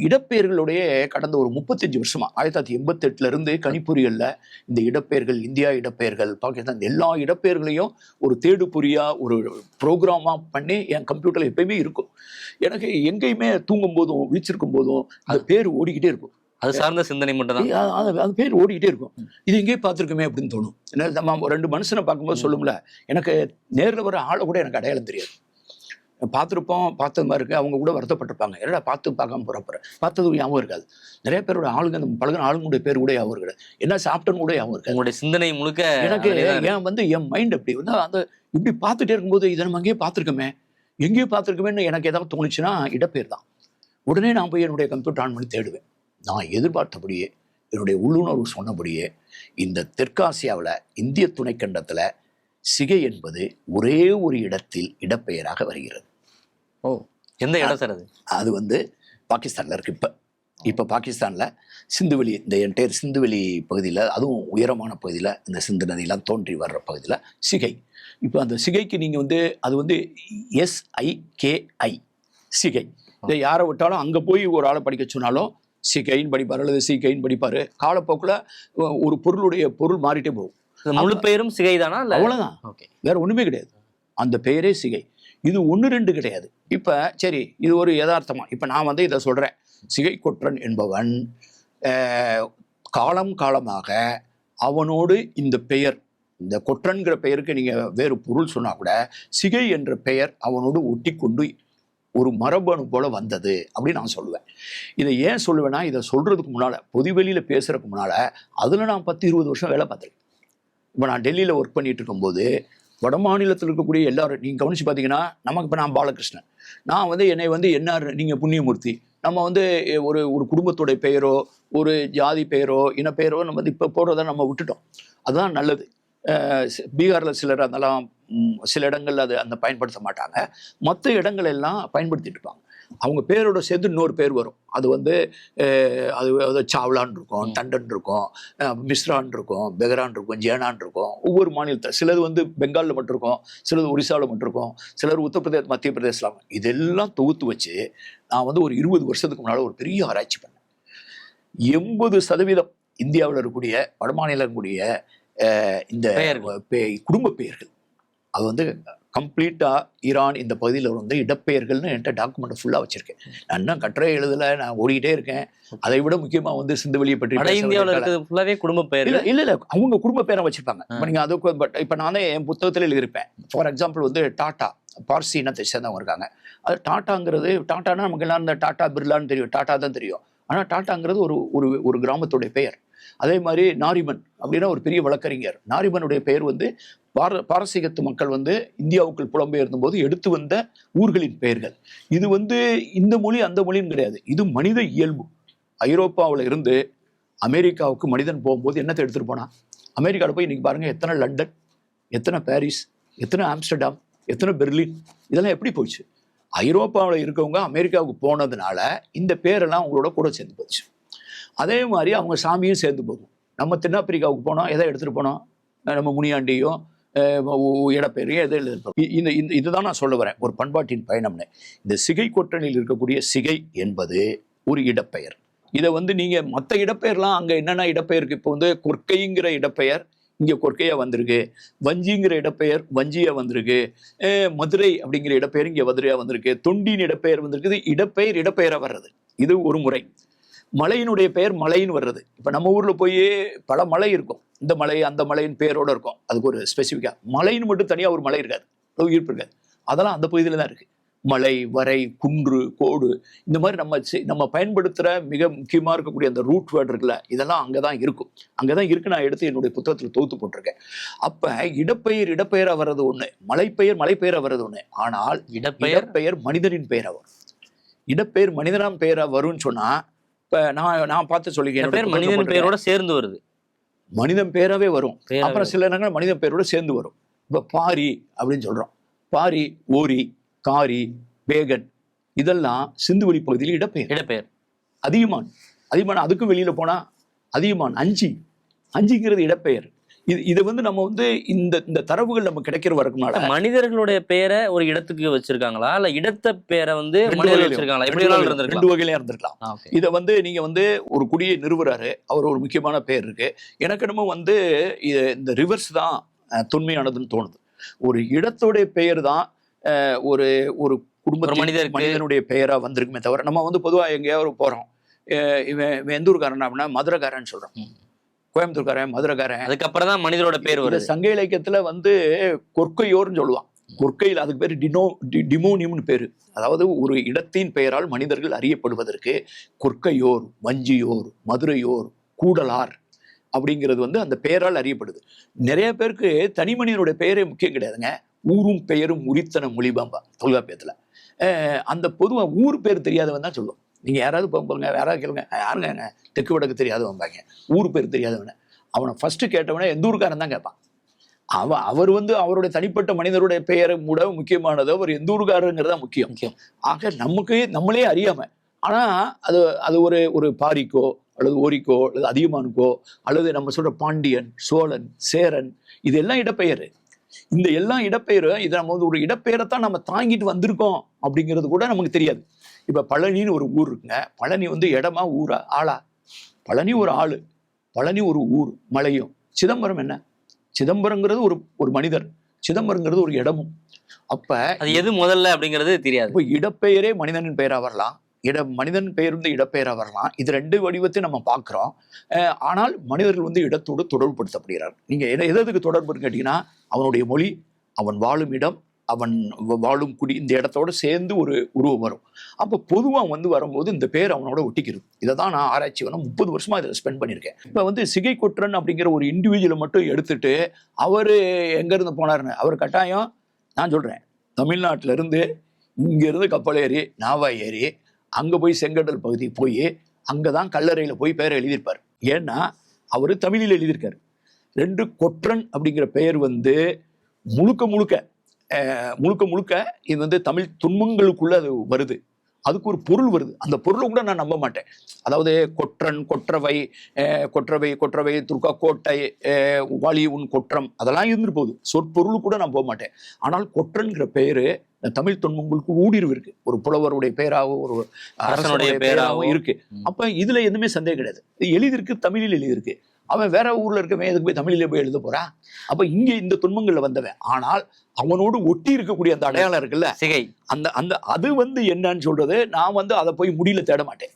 இடப்பெயர்களுடைய கடந்த ஒரு 35 வருஷமா 1988 கணிப்பொறிகளில் இந்த இடப்பெயர்கள், இந்தியா இடப்பெயர்கள், பாகிஸ்தான், எல்லா இடப்பெயர்களையும் ஒரு தேடுபொறியாக ஒரு ப்ரோக்ராமாக பண்ணி என் கம்ப்யூட்டரில் எப்பயுமே இருக்கும். எனக்கு எங்கேயுமே தூங்கும் போதும் விழிச்சிருக்கும் போதும் அந்த பேர் ஓடிக்கிட்டே இருக்கும். அது சார்ந்த சிந்தனை மட்டும் தான், அது பேர் ஓடிக்கிட்டே இருக்கும். இது எங்கேயே பார்த்துருக்குமே அப்படின்னு தோணும். என்ன நம்ம 2 மனுஷனை பார்க்கும்போது சொல்லும்ல, எனக்கு நேரில் வர ஆளை கூட எனக்கு அடையாளம் தெரியாது. பார்த்துருப்போம், பார்த்தது மாதிரி இருக்கு, அவங்க கூட வருத்தப்பட்டிருப்பாங்க. என்னடா பார்க்காம போகிறப்ப பார்த்தது ஞாபகம் இருக்காது. நிறைய பேரோட ஆளுங்க, அந்த பழகின ஆளுங்களுடைய பேர் கூட ஞாபகம் இருக்காது, என்ன சாப்பிட்டன்னு கூட ஞாபகம் இருக்காது. உங்களுடைய சிந்தனை முழுக்க எனக்கு என் மைண்ட் அப்படி வந்து அந்த இப்படி பார்த்துட்டே இருக்கும்போது இதை நம்ம அங்கேயே பார்த்துருக்கோமே, எங்கேயும் பார்த்துருக்குமேன்னு எனக்கு ஏதாவது தோணுச்சுன்னா இடப்பெயர் தான். உடனே நான் போய் என்னுடைய கம்ப்யூட்டர் ஆன் பண்ணி தேடுவேன். நான் எதிர்பார்த்தபடியே என்னுடைய உள்ளுணர்வு சொன்னபடியே இந்த தெற்காசியாவில் இந்திய துணைக்கண்டத்தில் சிகை என்பது ஒரே ஒரு இடத்தில் இடப்பெயராக வருகிறது. ஓ, எந்த இடம் சார் அது? அது வந்து பாகிஸ்தானில் இருக்குது. இப்போ பாகிஸ்தானில் சிந்துவெளி, இந்த என்டையர் சிந்துவெளி பகுதியில், அதுவும் உயரமான பகுதியில், இந்த சிந்து நதியெல்லாம் தோன்றி வர்ற பகுதியில் சிகை. இப்போ அந்த சிகைக்கு நீங்கள் வந்து அது வந்து SIKI சிகை. இதை யாரை விட்டாலும் அங்கே போய் ஒரு ஆளை படிக்க சொன்னாலும் சிகைன்னு படிப்பார் அல்லது சிகைன்னு படிப்பார். காலப்போக்கில் ஒரு பொருள் மாறிட்டே போகும். முழு பெயரும் சிகை தானா? அவ்வளோதான், வேற ஒன்றுமே கிடையாது. அந்த பெயரே சிகை. இது 1-2 கிடையாது. இப்போ சரி, இது ஒரு யதார்த்தமா. இப்போ நான் வந்து இதை சொல்கிறேன். சிகை கொற்றன் என்பவன் காலம் காலமாக அவனோடு இந்த பெயர், இந்த கொற்றன்கிற பெயருக்கு நீங்கள் வேறு பொருள் சொன்னால் கூட சிகை என்ற பெயர் அவனோடு ஒட்டி கொண்டு ஒரு மரபணு போல வந்தது அப்படின்னு நான் சொல்லுவேன். இதை ஏன் சொல்லுவேன்னா, இதை சொல்கிறதுக்கு முன்னால், பொதுவெளியில் பேசுகிறதுக்கு முன்னால் அதில் நான் 10-20 வருஷம் வேலை பார்த்துருக்கேன். இப்போ நான் டெல்லியில் ஒர்க் பண்ணிட்டு இருக்கும்போது வட மாநிலத்தில் இருக்கக்கூடிய எல்லாரும் நீங்கள் கவனித்து பார்த்தீங்கன்னா, நமக்கு இப்போ நான் பாலகிருஷ்ணன், நான் வந்து என்னை வந்து என்ன நீங்கள் புண்ணியமூர்த்தி, நம்ம வந்து ஒரு குடும்பத்துடைய பெயரோ ஒரு ஜாதி பெயரோ இனப்பெயரோ நம்ம வந்து இப்போ போடுறத நம்ம விட்டுட்டோம். அதுதான் நல்லது. பீகாரில் சிலர் அதெல்லாம் சில இடங்கள்ல அது அந்த பயன்படுத்த மாட்டாங்க. மற்ற இடங்கள் எல்லாம் பயன்படுத்திட்டு இருப்பாங்க. அவங்க பேரோட சேர்ந்து இன்னொரு பேர் வரும். அது வந்து அது சாவ்லான் இருக்கும், டண்டன் இருக்கும், மிஸ்ரான் இருக்கும், பெகரான் இருக்கும், ஜேனான் இருக்கும். ஒவ்வொரு மாநிலத்தில் சிலது வந்து பெங்காலில் மட்டும் இருக்கும், சிலது ஒரிசாவில் மட்டும் இருக்கும், சிலர் உத்தரப்பிரதேஷ் மத்திய பிரதேசலாம். இதெல்லாம் தொகுத்து வச்சு நான் வந்து ஒரு 20 வருஷத்துக்கு முன்னால் ஒரு பெரிய ஆராய்ச்சி பண்ணேன். 80% இந்தியாவில் இருக்கக்கூடிய வடமாநிலம் இருக்கக்கூடிய இந்த குடும்ப பெயர்கள் அது வந்து கம்ப்ளீட்டாக ஈரான் இந்த பகுதியில் வந்து இடப்பெயர்கள்னு என்கிட்ட டாக்குமெண்ட் ஃபுல்லாக வச்சுருக்கேன். நான் இன்னும் கட்டுரை எழுதலை, நான் ஓடிக்கிட்டே இருக்கேன். அதை விட முக்கியமாக வந்து சிந்துவெளியை பற்றி இந்தியாவில் இருக்கிறது ஃபுல்லாகவே குடும்ப பெயர் இல்லை அவங்க குடும்ப பேரை வச்சுருப்பாங்க. இப்போ நீங்கள் அதுக்கு பட் இப்போ நானே என் புத்தகத்தில் எழுதியிருப்பேன். ஃபார் எக்ஸாம்பிள் வந்து டாட்டா, பார்சி இனத்தை சேர்ந்தவங்க இருக்காங்க. அது டாட்டாங்கிறது, டாட்டானா நமக்கு எல்லாம் இந்த டாட்டா பிர்லான்னு தெரியும், டாட்டா தான் தெரியும். ஆனால் டாட்டாங்கிறது ஒரு கிராமத்துடைய பெயர். அதே மாதிரி நாரிமன் அப்படின்னா ஒரு பெரிய வழக்கறிஞர். நாரிமனுடைய பெயர் வந்து பாரசீகத்து மக்கள் வந்து இந்தியாவுக்குள் புலம்பெயர்ந்த போது எடுத்து வந்த ஊர்களின் பெயர்கள். இது வந்து இந்த மொழி அந்த மொழின்னு கிடையாது, இது மனித இயல்பு. ஐரோப்பாவில் இருந்து அமெரிக்காவுக்கு மனிதன் போகும்போது என்னத்தை எடுத்துகிட்டு போனான்? அமெரிக்காவில் போய் இன்னைக்கு பாருங்கள், எத்தனை லண்டன், எத்தனை பாரிஸ், எத்தனை ஆம்ஸ்டர்டாம், எத்தனை பெர்லின், இதெல்லாம் எப்படி போச்சு? ஐரோப்பாவில் இருக்கவங்க அமெரிக்காவுக்கு போனதுனால இந்த பேரெல்லாம் அவங்களோட கூட சேர்ந்து போச்சு. அதே மாதிரி அவங்க சாமியும் சேர்ந்து போகும். நம்ம தென்னாப்பிரிக்காவுக்கு போனோம், எதை எடுத்துகிட்டு போனோம்? நம்ம முனியாண்டியும் இடப்பெயரையும் எதை எழுதிருப்போம். இதுதான் நான் சொல்ல வரேன், ஒரு பண்பாட்டின் பயணம்னு. இந்த சிகை கொற்றனில் இருக்கக்கூடிய சிகை என்பது ஒரு இடப்பெயர். இதை வந்து நீங்கள் மற்ற இடப்பெயர்லாம் அங்கே என்னென்ன இடப்பெயருக்கு, இப்போ வந்து கொற்கைங்கிற இடப்பெயர் இங்கே கொற்கையாக வந்திருக்கு, வஞ்சிங்கிற இடப்பெயர் வஞ்சியாக வந்திருக்கு, மதுரை அப்படிங்கிற இடப்பெயர் இங்கே மதுரையாக வந்திருக்கு, தொண்டின் இடப்பெயர் வந்திருக்குது. இடப்பெயராக வர்றது இது ஒரு முறை. மலையினுடைய பெயர் மலைன்னு வர்றது. இப்போ நம்ம ஊரில் போய் பல மலை இருக்கும், இந்த மலை அந்த மலையின் பெயரோடு இருக்கும். அதுக்கு ஒரு ஸ்பெசிஃபிக்காக மலைன்னு மட்டும் தனியாக ஒரு மலை இருக்காது, ஈர்ப்பு இருக்காது. அதெல்லாம் அந்த பகுதியில் தான் இருக்குது. மலை, வரை, குன்று, கோடு, இந்த மாதிரி நம்ம பயன்படுத்துகிற மிக முக்கியமாக இருக்கக்கூடிய அந்த ரூட் வேர்டு இருக்குல்ல, இதெல்லாம் அங்கே தான் இருக்கும். அங்கே தான் இருக்கு. நான் எடுத்து என்னுடைய புத்தகத்தில் தொகுத்து போட்டிருக்கேன். அப்போ இடப்பெயராக வர்றது ஒன்று, மலைப்பெயராக வர்றது ஒன்று. ஆனால் இடப்பெயர் மனிதனின் பெயராக வரும். இடப்பெயர் மனிதனாம் பெயராக வரும்னு சொன்னால், இப்போ நான் பார்த்து சொல்லிக்கிறேன், மனிதன் பெயரோட சேர்ந்து வருது, மனிதன் பேராகவே வரும். அப்புறம் சில நேரங்கள் மனிதன் பெயரோட சேர்ந்து வரும். இப்போ பாரி அப்படின்னு சொல்கிறோம். பாரி, ஓரி, காரி, பேகன், இதெல்லாம் சிந்துவெளி பகுதியில் இடப்பெயர். அதிகமான் அதுக்கும் வெளியில் போனால் அதிகமான், அஞ்சிங்கிறது இடப்பெயர். இதை வந்து நம்ம வந்து இந்த தரவுகள் நம்ம கிடைக்கிற வரக்குனால மனிதர்களுடைய பெயரை ஒரு இடத்துக்கு வச்சிருக்காங்களா, இல்ல இடத்த பேரை வந்து வச்சிருக்காங்களா? 2 வகையில இருந்திருக்கலாம். இதை வந்து நீங்க வந்து ஒரு குடியை நிறுவுறாரு, அவர் ஒரு முக்கியமான பெயர் இருக்கு. எனக்கு என்னமோ வந்து இந்த ரிவர்ஸ் தான் தொன்மையானதுன்னு தோணுது. ஒரு இடத்துடைய பெயர் தான் ஒரு மனிதனுடைய பெயரா வந்திருக்குமே தவிர, நம்ம வந்து பொதுவாக எங்கேயாவது போறோம், இவன் எந்த ஊருக்காரன் அப்படின்னா மதுரைக்காரன்னு சொல்றோம், கோயம்புத்தூர்காரன், மதுரைக்காரன். அதுக்கப்புறம் தான் மனிதனோட பேர் வருது. சங்க இலக்கியத்துல வந்து கொற்கையோர்னு சொல்லுவான். கொற்கையில் அதுக்கு பேர் டிமோனியம்னு பேரு. அதாவது ஒரு இடத்தின் பெயரால் மனிதர்கள் அறியப்படுவதற்கு கொற்கையோர், வஞ்சியோர், மதுரையோர், கூடலார் அப்படிங்கிறது வந்து அந்த பெயரால் அறியப்படுது. நிறைய பேருக்கு தனி மனிதனுடைய பெயரே முக்கியம் கிடையாதுங்க, ஊரும் பெயரும் உரித்தன மொழிபாம்பா தொல்காப்பியத்துல. அந்த பொதுவாக ஊர் பேர் தெரியாதவன் தான் சொல்லுவோம். நீங்க யாராவது போங்க, யாராவது கேளுங்க, யாருங்க தெற்கு வடக்கு தெரியாதவன்பாங்க, ஊர் பேர் தெரியாதவன. அவனை ஃபர்ஸ்ட் கேட்டவனே எந்த ஊருக்காரன் தான் கேட்பான். அவர் அவருடைய தனிப்பட்ட மனிதருடைய பெயரை கூட முக்கியமானது, அவர் எந்த ஊருக்காரருங்கிறதா முக்கியம். ஆக நமக்கு நம்மளே அறியாம, ஆனா அது ஒரு பாரிக்கோ அல்லது ஓரிக்கோ அல்லது அதியமானுக்கோ அல்லது நம்ம சொல்ற பாண்டியன், சோழன், சேரன், இதெல்லாம் இடப்பெயர். இந்த எல்லா இடப்பெயரும் இதை நம்ம ஒரு இடப்பெயரைத்தான் நம்ம தாங்கிட்டு வந்திருக்கோம் அப்படிங்கிறது கூட நமக்கு தெரியாது. இப்ப பழனின்னு ஒரு ஊர் இருக்குங்க. பழனி இடமா ஊரா ஆளா? பழனி ஒரு ஆளு, பழனி ஒரு ஊர் மலையும். சிதம்பரம் என்ன? சிதம்பரங்கிறது ஒரு மனிதர், சிதம்பரங்கிறது ஒரு இடமும். அப்ப அது எது முதல்ல அப்படிங்கிறது தெரியாது. இப்போ இடப்பெயரே மனிதனின் பெயரா வரலாம், மனிதன் பெயர் இடப்பெயரா வரலாம். இது ரெண்டு வடிவத்தை நம்ம பார்க்கிறோம். ஆனால் மனிதர்கள் இடத்தோடு தொடர்புபடுத்தப்படுகிறார். நீங்க எதுக்கு தொடர்புன்னு கேட்டீங்கன்னா, அவனுடைய மொழி, அவன் வாழும் இடம், அவன் வாழும் குடி, இந்த இடத்தோட சேர்ந்து ஒரு உருவம் வரும். அப்போ பொதுவாக வரும்போது இந்த பேர் அவனோட ஒட்டிக்கிறது. இதை தான் நான் ஆராய்ச்சி 30 வருஷமா இதில் ஸ்பெண்ட் பண்ணியிருக்கேன். இப்போ சிகை கொற்றன் அப்படிங்கிற ஒரு இண்டிவிஜுவலை மட்டும் எடுத்துட்டு அவர் எங்கேருந்து போனார்னு, அவர் கட்டாயம் நான் சொல்கிறேன், தமிழ்நாட்டிலேருந்து இங்கேருந்து கப்பல் ஏறி நாவாய் ஏறி அங்கே போய் செங்கடல் பகுதி போய் அங்கே தான் கல்லறையில் போய் பெயரை எழுதியிருப்பார். ஏன்னா அவர் தமிழில் எழுதியிருக்காரு. 2 கொற்றன் அப்படிங்கிற பெயர் முழுக்க இது தமிழ் துன்பங்களுக்குள்ள அது வருது. அதுக்கு ஒரு பொருள் வருது. அந்த பொருளை கூட நான் நம்ப மாட்டேன். அதாவது கொற்றன், கொற்றவை துர்கா கோட்டை, வாலி உன் கொற்றம், அதெல்லாம் இருந்துட்டு போகுது. சொற்பொருள் கூட நான் போக மாட்டேன். ஆனால் கொற்றன்கிற பெயரு தமிழ் துன்பங்களுக்கு ஊடுருவி இருக்கு. ஒரு புலவருடைய பெயராகவும் ஒரு அரசனுடைய பெயராகவும் இருக்கு. அப்ப இதுல எதுவுமே சந்தேகம் கிடையாது. எழுதியிருக்கு, தமிழில் எழுதியிருக்கு. அவன் வேற ஊர்ல இருக்கவன் எதுக்கு போய் தமிழிலே போய் எழுத போறான்? அப்ப இங்க இந்த துன்பங்கள்ல வந்தவன். ஆனால் அவனோடு ஒட்டி இருக்கக்கூடிய அந்த அடையாளம் இருக்குல்ல, சிகை, அந்த அது என்னன்னு சொல்றது, நான் அதை போய் முடியல தேட மாட்டேன்.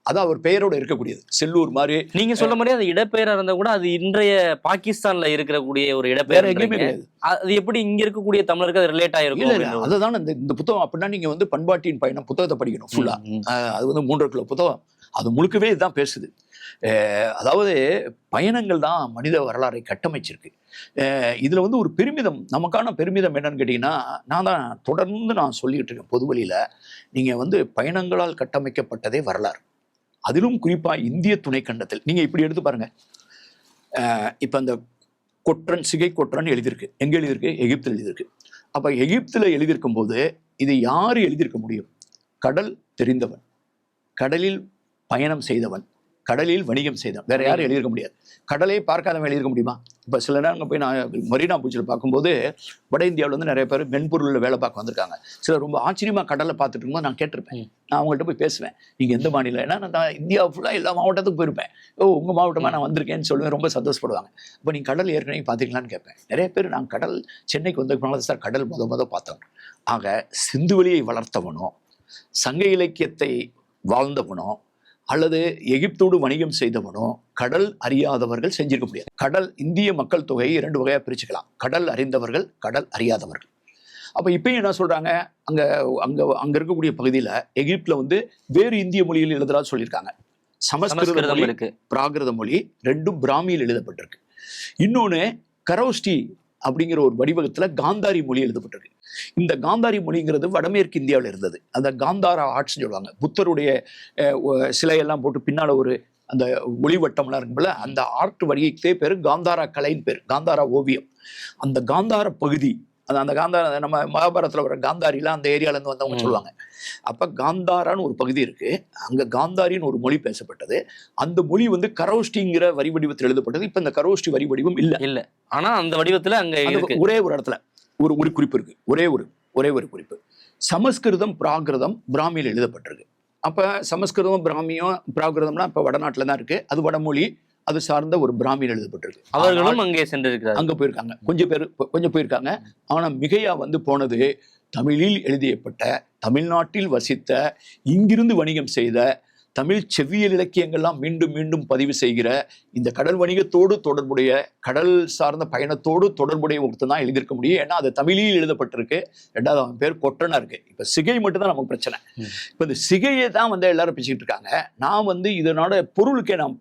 அது அவர் பெயரோட இருக்கக்கூடியது. செல்லூர் மாதிரி நீங்க சொல்ல மாதிரி அது இடப்பெயரா இருந்தா கூட அது இன்றைய பாகிஸ்தான்ல இருக்கக்கூடிய ஒரு இடப்பெயர் கிடையாது. அது எப்படி இங்க இருக்கக்கூடிய தமிழருக்கு அது ரிலேட் ஆயிருக்கும்? அதுதான் இந்த புத்தகம். அப்படின்னா நீங்க பண்பாட்டின் பயணம் புத்தகத்தை படிக்கணும் ஃபுல்லா. அது 3 கிலோ புத்தகம். அது முழுக்கவே இதுதான் பேசுது. அதாவது பயணங்கள் தான் மனித வரலாறை கட்டமைச்சிருக்கு. இதுல ஒரு பெருமிதம், நமக்கான பெருமிதம் என்னன்னு கேட்டீங்கன்னா, நான் தொடர்ந்து சொல்லிட்டு இருக்கேன் பொதுவெளியில, நீங்க பயணங்களால் கட்டமைக்கப்பட்டதே வரலாறு. அதிலும் குறிப்பா இந்திய துணைக்கண்டத்தில் நீங்க இப்படி எடுத்து பாருங்க. இப்ப அந்த கொற்றன், சிகை கொற்றன் எழுதியிருக்கு. எங்க எழுதியிருக்கு? எகிப்தில் எழுதியிருக்கு. அப்ப எகிப்தில் எழுதியிருக்கும் போது இது யாரு எழுதியிருக்க முடியும்? கடல் தெரிந்தவன், கடலில் பயணம் செய்தவன், கடலில் வணிகம் செய்தவன். வேற யாரும் எழுதியிருக்க முடியாது. கடலை பார்க்காதவன் எழுதியிருக்க முடியுமா? இப்போ சில நேரம் போய் நான் மரீனா பீச்சில் பார்க்கும்போது வட இந்தியாவில் நிறைய பேர் மென்பொருளில் வேலை பார்க்க வந்திருக்காங்க. சிலர் ரொம்ப ஆச்சரியமாக கடலை பார்த்துட்டு இருக்கும்போது நான் கேட்டிருப்பேன். நான் அவங்கள்ட்ட போய் பேசுவேன், நீங்கள் எந்த மாநிலம்? ஏன்னா நான் இந்தியா ஃபுல்லாக எல்லா மாவட்டத்துக்கும் போயிருப்பேன். உங்கள் மாவட்டமாக நான் வந்திருக்கேன்னு சொல்லுவேன். ரொம்ப சந்தோஷப்படுவாங்க. இப்போ நீங்கள் கடல் ஏற்கனவே பார்த்தீங்களான்னு கேட்பேன். நிறைய பேர் நான் கடல் சென்னைக்கு வந்ததுனால சார் கடல் முத பார்த்தவன். ஆக சிந்துவெளியை வளர்த்தவனோ, சங்க இலக்கியத்தை வாழ்ந்தவனோ, அல்லது எகிப்தோடு வணிகம் செய்தவனோ கடல் அறியாதவர்கள் செஞ்சிருக்க முடியாது. கடல் இந்திய மக்கள் தொகையை 2 வகையாக பிரிச்சுக்கலாம். கடல் அறிந்தவர்கள், கடல் அறியாதவர்கள். அப்ப இப்பயும் என்ன சொல்றாங்க, அங்க இருக்கக்கூடிய பகுதியில எகிப்துல வேறு இந்திய மொழியில் எழுதுறா சொல்லியிருக்காங்க. சமஸ்கிருதம் இருக்கு, பிராகிருத மொழி, 2ம் பிராமியில் எழுதப்பட்டிருக்கு. இன்னொன்னு கரோஸ்டி அப்படிங்கிற ஒரு வடிவகத்துல காந்தாரி மொழி எழுதப்பட்டிருக்கு. இந்த காந்தாரி மொழிங்கிறது வடமேற்கு இந்தியாவில் இருந்தது. அந்த காந்தாரா ஆர்ட்ஸ்ன்னு சொல்லுவாங்க. புத்தருடைய சிலையெல்லாம் போட்டு பின்னால அந்த ஒளிவட்டம்லாம் இருக்குல்ல, அந்த ஆர்ட் வடிவத்தே பேர் காந்தாரா கலைன்னு பேர், காந்தாரா ஓவியம். அந்த காந்தார பகுதி, அந்த காந்தார நம்ம மகாபாரதத்தில் வர காந்தாரிலாம் அந்த ஏரியாவிலேருந்து வந்தவங்க சொல்லுவாங்க. அப்போ காந்தாரான்னு ஒரு பகுதி இருக்கு, அங்கே காந்தாரின்னு ஒரு மொழி பேசப்பட்டது. அந்த மொழி கரோஷ்டிங்கிற வரி வடிவத்தில் எழுதப்பட்டது. இப்போ இந்த கரோஷ்டி வரி வடிவம் இல்லை. ஆனால் அந்த வடிவத்தில் அங்கே ஒரே ஒரு இடத்துல ஒரு குறிப்பு இருக்கு, ஒரே ஒரு குறிப்பு. சமஸ்கிருதம், பிராகிருதம் பிராமியில் எழுதப்பட்டிருக்கு. அப்போ சமஸ்கிருதம், பிராகிருதம்னா இப்போ வடநாட்டில் தான் இருக்கு. அது வடமொழி, அது சார்ந்த ஒரு பிராமியில் எழுதப்பட்டிருக்கு. அவர்களும் அங்கே சென்றிருக்கிறார். அங்க போயிருக்காங்க, கொஞ்சம் போயிருக்காங்க. ஆனா மிகையா போனது தமிழில் எழுதியப்பட்ட, தமிழ்நாட்டில் வசித்த, இங்கிருந்து வணிகம் செய்த, தமிழ் செவ்வியல் இலக்கியங்கள்லாம் மீண்டும் மீண்டும் பதிவு செய்கிற, இந்த கடல் வணிகத்தோடு தொடர்புடைய, கடல் சார்ந்த பயணத்தோடு தொடர்புடைய ஒருத்தர் தான் எழுதியிருக்க முடியும். ஏன்னா அது தமிழில் எழுதப்பட்டிருக்கு. 2வது அவன் பேர் கொற்றனா இருக்கு. இப்ப சிகை மட்டும் தான் நமக்கு பிரச்சனை. இப்ப இந்த சிகையை தான் எல்லாரும் பேசிக்கிட்டு இருக்காங்க. நான் இதனோட பொருளுக்கே நான்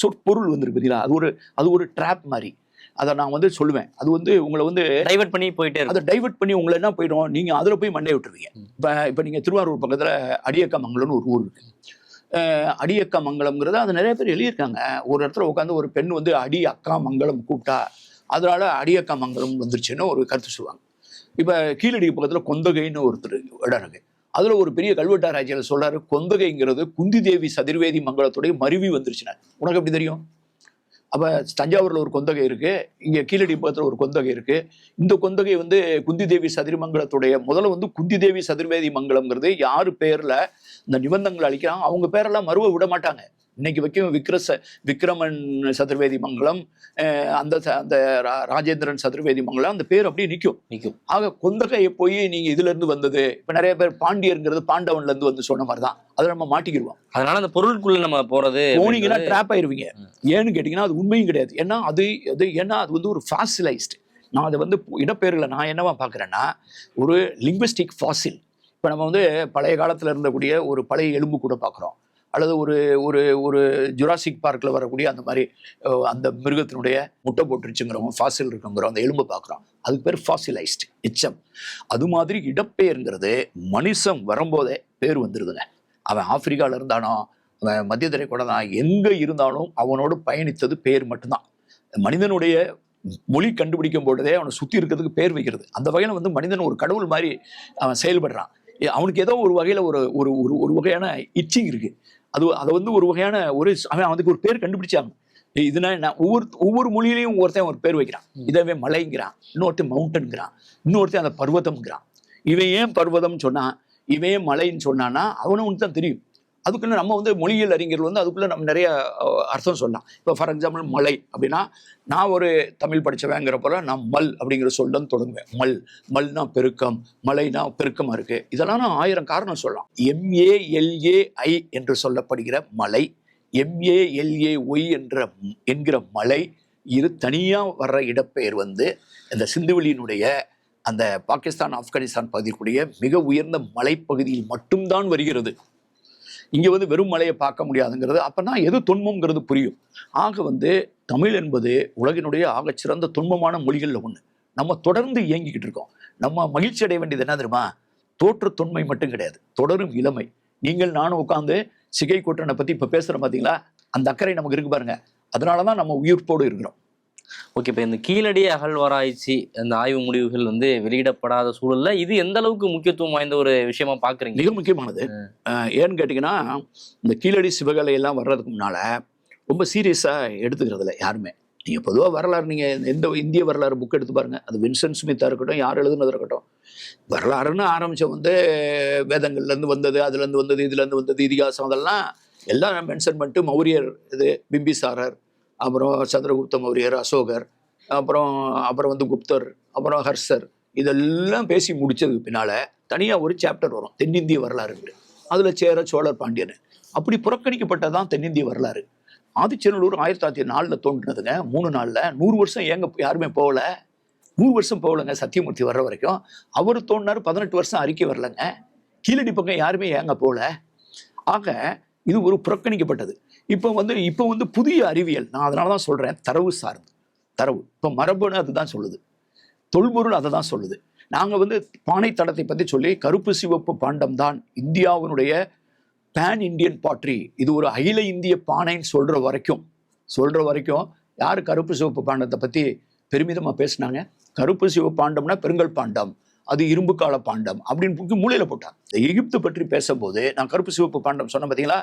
சொற்பொருள் வந்திருக்கு பார்த்தீங்களா, அது ஒரு ட்ராப் மாதிரி. அதை நான் வந்து சொல்லுவேன். அது வந்து உங்களை வந்து டைவர்ட் பண்ணி போயிட்டே அதை இருக்கும். டைவர்ட் பண்ணி உங்களை என்ன போயிடும், நீங்கள் அதில் போய் மண்டையை விட்டுருவீங்க. இப்போ நீங்கள் திருவாரூர் பக்கத்தில் அடியக்கமங்கலம்னு ஒரு ஊர் இருக்குது. அடியக்கமங்கலம்ங்கிறது அது நிறைய பேர் எழுதியிருக்காங்க. ஒரு இடத்துல உட்காந்து ஒரு பெண் வந்து அடி அக்கா மங்கலம் கூப்பிட்டா அதனால அடியக்கமங்கலம் வந்துருச்சுன்னு ஒரு கருத்து சொல்லுவாங்க. இப்போ கீழடி பக்கத்தில் கொந்தகைன்னு ஒருத்தர் இடம் இருக்கு. அதில் ஒரு பெரிய கல்வெட்டாராய்ச்சியில் சொல்றாரு, கொந்தகைங்கிறது குந்தி தேவி சதுர்வேதி மங்கலத்துடைய மருவி வந்துருச்சுன்னா. உனக்கு எப்படி தெரியும்? அப்போ தஞ்சாவூரில் ஒரு கொந்தகை இருக்கு, இங்கே கீழடி பக்கத்தில் ஒரு கொந்தகை இருக்கு. இந்த கொந்தகை வந்து குந்தி தேவி சதுர்மங்கலத்துடைய முதல்ல வந்து குந்தி தேவி சதுர்வேதி மங்கலம்ங்கிறது யார் பேரில் இந்த நிபந்தங்கள் அளிக்கிறாங்க அவங்க பேரெல்லாம் மறுவ விட மாட்டாங்க. இன்னைக்கு வைக்கும் விக்ரமன் சதுர்வேதி மங்கலம், அந்த ராஜேந்திரன் சதுர்வேதி மங்கலம், அந்த பேர் அப்படியே நிற்கும். ஆக கொந்தகையை போய் நீங்க இதுல இருந்து வந்தது, இப்ப நிறைய பேர் பாண்டியருங்கிறது பாண்டவன்ல இருந்து வந்து சொன்ன மாதிரி தான். அதை நம்ம மாட்டிக்கிடுவோம். அதனால அந்த பொருளுக்குள்ள நம்ம போறது போனீங்கன்னா ட்ராப் ஆயிருவீங்க. ஏன்னு கேட்டீங்கன்னா அது உண்மையும் கிடையாது. ஏன்னா அது வந்து ஒரு ஃபாசிலைஸ்டு. நான் அதை வந்து இடப்பெயர்களை நான் என்னவா பார்க்குறேன்னா ஒரு லிங்குவிஸ்டிக் ஃபாசில். இப்போ நம்ம வந்து பழைய காலத்தில் இருந்தக்கூடிய ஒரு பழைய எலும்பு கூட பார்க்குறோம், அல்லது ஒரு ஒரு ஒரு ஜுராசிக் பார்க்கில் வரக்கூடிய அந்த மாதிரி அந்த மிருகத்தினுடைய முட்டை போட்டுருச்சுங்கிறோம், ஃபாசில் இருக்குங்கிறோம், அந்த எலும்பை பார்க்குறோம். அதுக்கு பேர் ஃபாசிலைஸ்டு எச்சம். அது மாதிரி இடப்பெயர்ங்கிறது மனுஷன் வரும்போதே பேர் வந்துடுதுங்க. அவன் ஆப்பிரிக்காவில் இருந்தானோ, அவன் மத்திய திரைக்கூட தான், எங்கே இருந்தாலும் அவனோடு பயணித்தது பேர் மட்டும்தான். மனிதனுடைய மொழி கண்டுபிடிக்கும் போதே அவனை சுற்றி இருக்கிறதுக்கு பேர் வைக்கிறது. அந்த வகையில் வந்து மனிதன் ஒரு கடவுள் மாதிரி அவன் செயல்படுறான். அவனுக்கு ஏதோ ஒரு வகையில் ஒரு ஒரு ஒரு வகையான இச்சிங் இருக்குது. அதை வந்து ஒரு வகையான அவன் அதுக்கு ஒரு பேர் கண்டுபிடிச்சாங்க. இதுனா நான் ஒவ்வொரு மொழியிலையும் ஒருத்தன் ஒரு பேர் வைக்கிறான். இதவே மலைங்கிறான், இன்னொருத்தன் மவுண்டன்கிறான், இன்னொருத்தன் அந்த பர்வதம்ங்கிறான். இவன் ஏன் பர்வதம்னு சொன்னான், இவன் ஏன் மலைன்னு சொன்னான்னா அவனும் ஒன்று தான் தெரியும். அதுக்குள்ள நம்ம வந்து மொழியியல் அறிஞர்கள் வந்து அதுக்குள்ள நம்ம நிறைய அர்த்தம் சொல்லலாம். இப்போ ஃபார் எக்ஸாம்பிள் மலை அப்படின்னா, நான் ஒரு தமிழ் படித்தவேங்கிறப்போல நான் மல் அப்படிங்கிற சொல்லுன்னு தொடங்குவேன். மல்னா பெருக்கம், மலைனா பெருக்கமாக இருக்குது. இதெல்லாம் நான் 1000 காரணம் சொல்லலாம். MALAI என்று சொல்லப்படுகிற மலை, MALAY என்கிற மலை, இது தனியாக வர்ற இடப்பெயர் வந்து இந்த சிந்துவெளியினுடைய அந்த பாகிஸ்தான் ஆப்கானிஸ்தான் பகுதிக்குரிய மிக உயர்ந்த மலைப்பகுதியில் மட்டும்தான் வருகிறது. இங்கே வந்து வெறும் மலையை பார்க்க முடியாதுங்கிறது அப்போனா எது தொன்மங்கிறது புரியும். ஆக வந்து தமிழ் என்பது உலகினுடைய ஆகச்சிறந்த தொன்மமான மொழிகளில் ஒன்று. நம்ம தொடர்ந்து இயங்கிக்கிட்டு இருக்கோம். நம்ம மகிழ்ச்சி அடைய வேண்டியது என்ன தெரியுமா? தோற்ற தொன்மை மட்டும் கிடையாது, தொடரும் இளமை. நீங்கள் நானும் உட்காந்து சிகை கூட்டனை பற்றி இப்போ பேசுகிறோம் பார்த்தீங்களா, அந்த அக்கறை நமக்கு இருக்கு பாருங்க. அதனால தான் நம்ம உயிர்ப்போடு இருக்கிறோம். ஓகே, இப்போ இந்த கீழடி அகழ்வாராய்ச்சி அந்த ஆய்வு முடிவுகள் வந்து வெளியிடப்படாத சூழல்ல இது எந்த அளவுக்கு முக்கியத்துவம் வாய்ந்த ஒரு விஷயமா பாக்குறீங்க? மிக முக்கியமானது. ஏன்னு கேட்டிங்கன்னா, இந்த கீழடி சிவகலை எல்லாம் வர்றதுக்கு முன்னால ரொம்ப சீரியஸாக எடுத்துக்கிறது இல்லை யாருமே. நீங்கள் பொதுவாக வரலாறு, நீங்கள் எந்த இந்திய வரலாறு புக் எடுத்து பாருங்கள், அது வின்சென்ட் ஸ்மித்தாக இருக்கட்டும், யார் எழுதுனதாக இருக்கட்டும், வரலாறுன்னு ஆரம்பித்த வந்து வேதங்கள்லேருந்து வந்தது, அதுலேருந்து வந்தது, இதுலேருந்து வந்தது, இதிகாசம், அதெல்லாம் எல்லாம் மென்ஷன் பண்ணிட்டு மௌரியர், இது பிம்பிசாரர், அப்புறம் சந்திரகுப்த மௌரியர், அசோகர், அப்புறம் வந்து குப்தர், அப்புறம் ஹர்ஷர், இதெல்லாம் பேசி முடிச்சதுக்கு பின்னால் தனியாக ஒரு சாப்டர் வரும், தென்னிந்திய வரலாறு. அதில் சேர, சோழர், பாண்டியன். அப்படி புறக்கணிக்கப்பட்டதான் தென்னிந்திய வரலாறு. ஆதிச்சநல்லூர் 1904 தோன்றினதுங்க. 3 நாளில் 100 வருஷம் ஏங்க யாருமே போகல. 100 வருஷம் போகலைங்க. சத்தியமூர்த்தி வர்ற வரைக்கும் அவர் தோன்றினார். 18 வருஷம் அறிக்கை வரலைங்க. கீழடி பக்கம் யாருமே ஏங்க போகல. ஆக இது ஒரு புறக்கணிக்கப்பட்டது. இப்போ வந்து புதிய அறிவியல், நான் அதனால தான் சொல்கிறேன், தரவு சார்ந்து. தரவு இப்போ மரபுன்னு அதுதான் சொல்லுது, தொல்பொருள் அதை தான் சொல்லுது. நாங்கள் வந்து பானை தடத்தை பற்றி சொல்லி கருப்பு சிவப்பு பாண்டம் தான் இந்தியாவினுடைய பேன் இண்டியன் பாட்ரி, இது ஒரு அகில இந்திய பானைன்னு சொல்கிற வரைக்கும் யார் கருப்பு சிவப்பு பாண்டத்தை பற்றி பெருமிதமாக பேசினாங்க? கருப்பு சிவப்பு பாண்டம்னா பெருங்கல் பாண்டம், அது இரும்பு கால பாண்டம் அப்படின்னு மூலையில் போட்டாங்க. இந்த எகிப்து பற்றி பேசும்போது நான் கருப்பு சிவப்பு பாண்டம் சொன்னேன் பார்த்தீங்களா.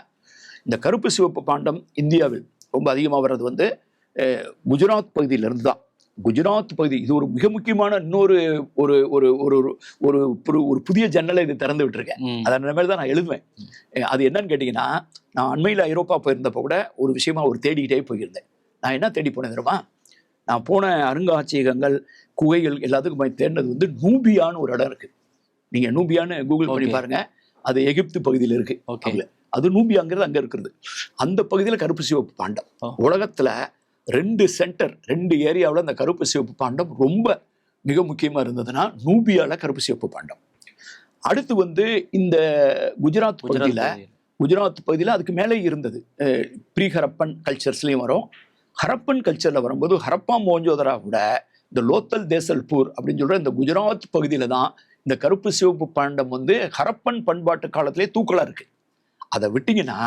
இந்த கருப்பு சிவப்பு பாண்டம் இந்தியாவில் ரொம்ப அதிகமாக வர்றது வந்து குஜராத் பகுதியிலிருந்து தான். குஜராத் பகுதி இது ஒரு மிக முக்கியமான இன்னொரு ஒரு ஒரு ஒரு ஒரு ஒரு புதிய ஜன்னலை இது திறந்து விட்டுருக்கேன். அதன் மாதிரி தான் நான் எழுதுவேன். அது என்னன்னு கேட்டிங்கன்னா, நான் அண்மையில் ஐரோப்பா போயிருந்தப்போ கூட ஒரு விஷயமா தேடிக்கிட்டே போயிருந்தேன். நான் என்ன தேடி போனேன் தெரியுமா? நான் போன அருங்காட்சியகங்கள், குகைகள் எல்லாத்துக்கும் போய் தேடினது வந்து நூபியான்னு ஒரு இடம் இருக்குது. நீங்கள் நூபியான்னு கூகுள் பண்ணி பாருங்க, அது எகிப்து பகுதியில் இருக்குது. அது நூபியாங்கிறது அங்கே இருக்கிறது. அந்த பகுதியில் கருப்பு சிவப்பு பாண்டம் உலகத்தில் 2 சென்டர், 2 ஏரியாவில் அந்த கருப்பு சிவப்பு பாண்டம் ரொம்ப மிக முக்கியமாக இருந்ததுன்னா நூபியாவில் கருப்பு சிவப்பு பாண்டம். அடுத்து வந்து இந்த குஜராத் பகுதியில் அதுக்கு மேலே இருந்தது ப்ரீ ஹரப்பன் கல்ச்சர்ஸ்லையும் வரும், ஹரப்பன் கல்ச்சரில் வரும்போது ஹரப்பா மோஞ்சோதரா விட இந்த லோத்தல் தேசல்பூர் அப்படின்னு சொல்கிற இந்த குஜராத் பகுதியில் தான் இந்த கருப்பு சிவப்பு பாண்டம் வந்து ஹரப்பன் பண்பாட்டு காலத்திலே தூக்கலாக இருக்குது. அதை விட்டிங்கன்னா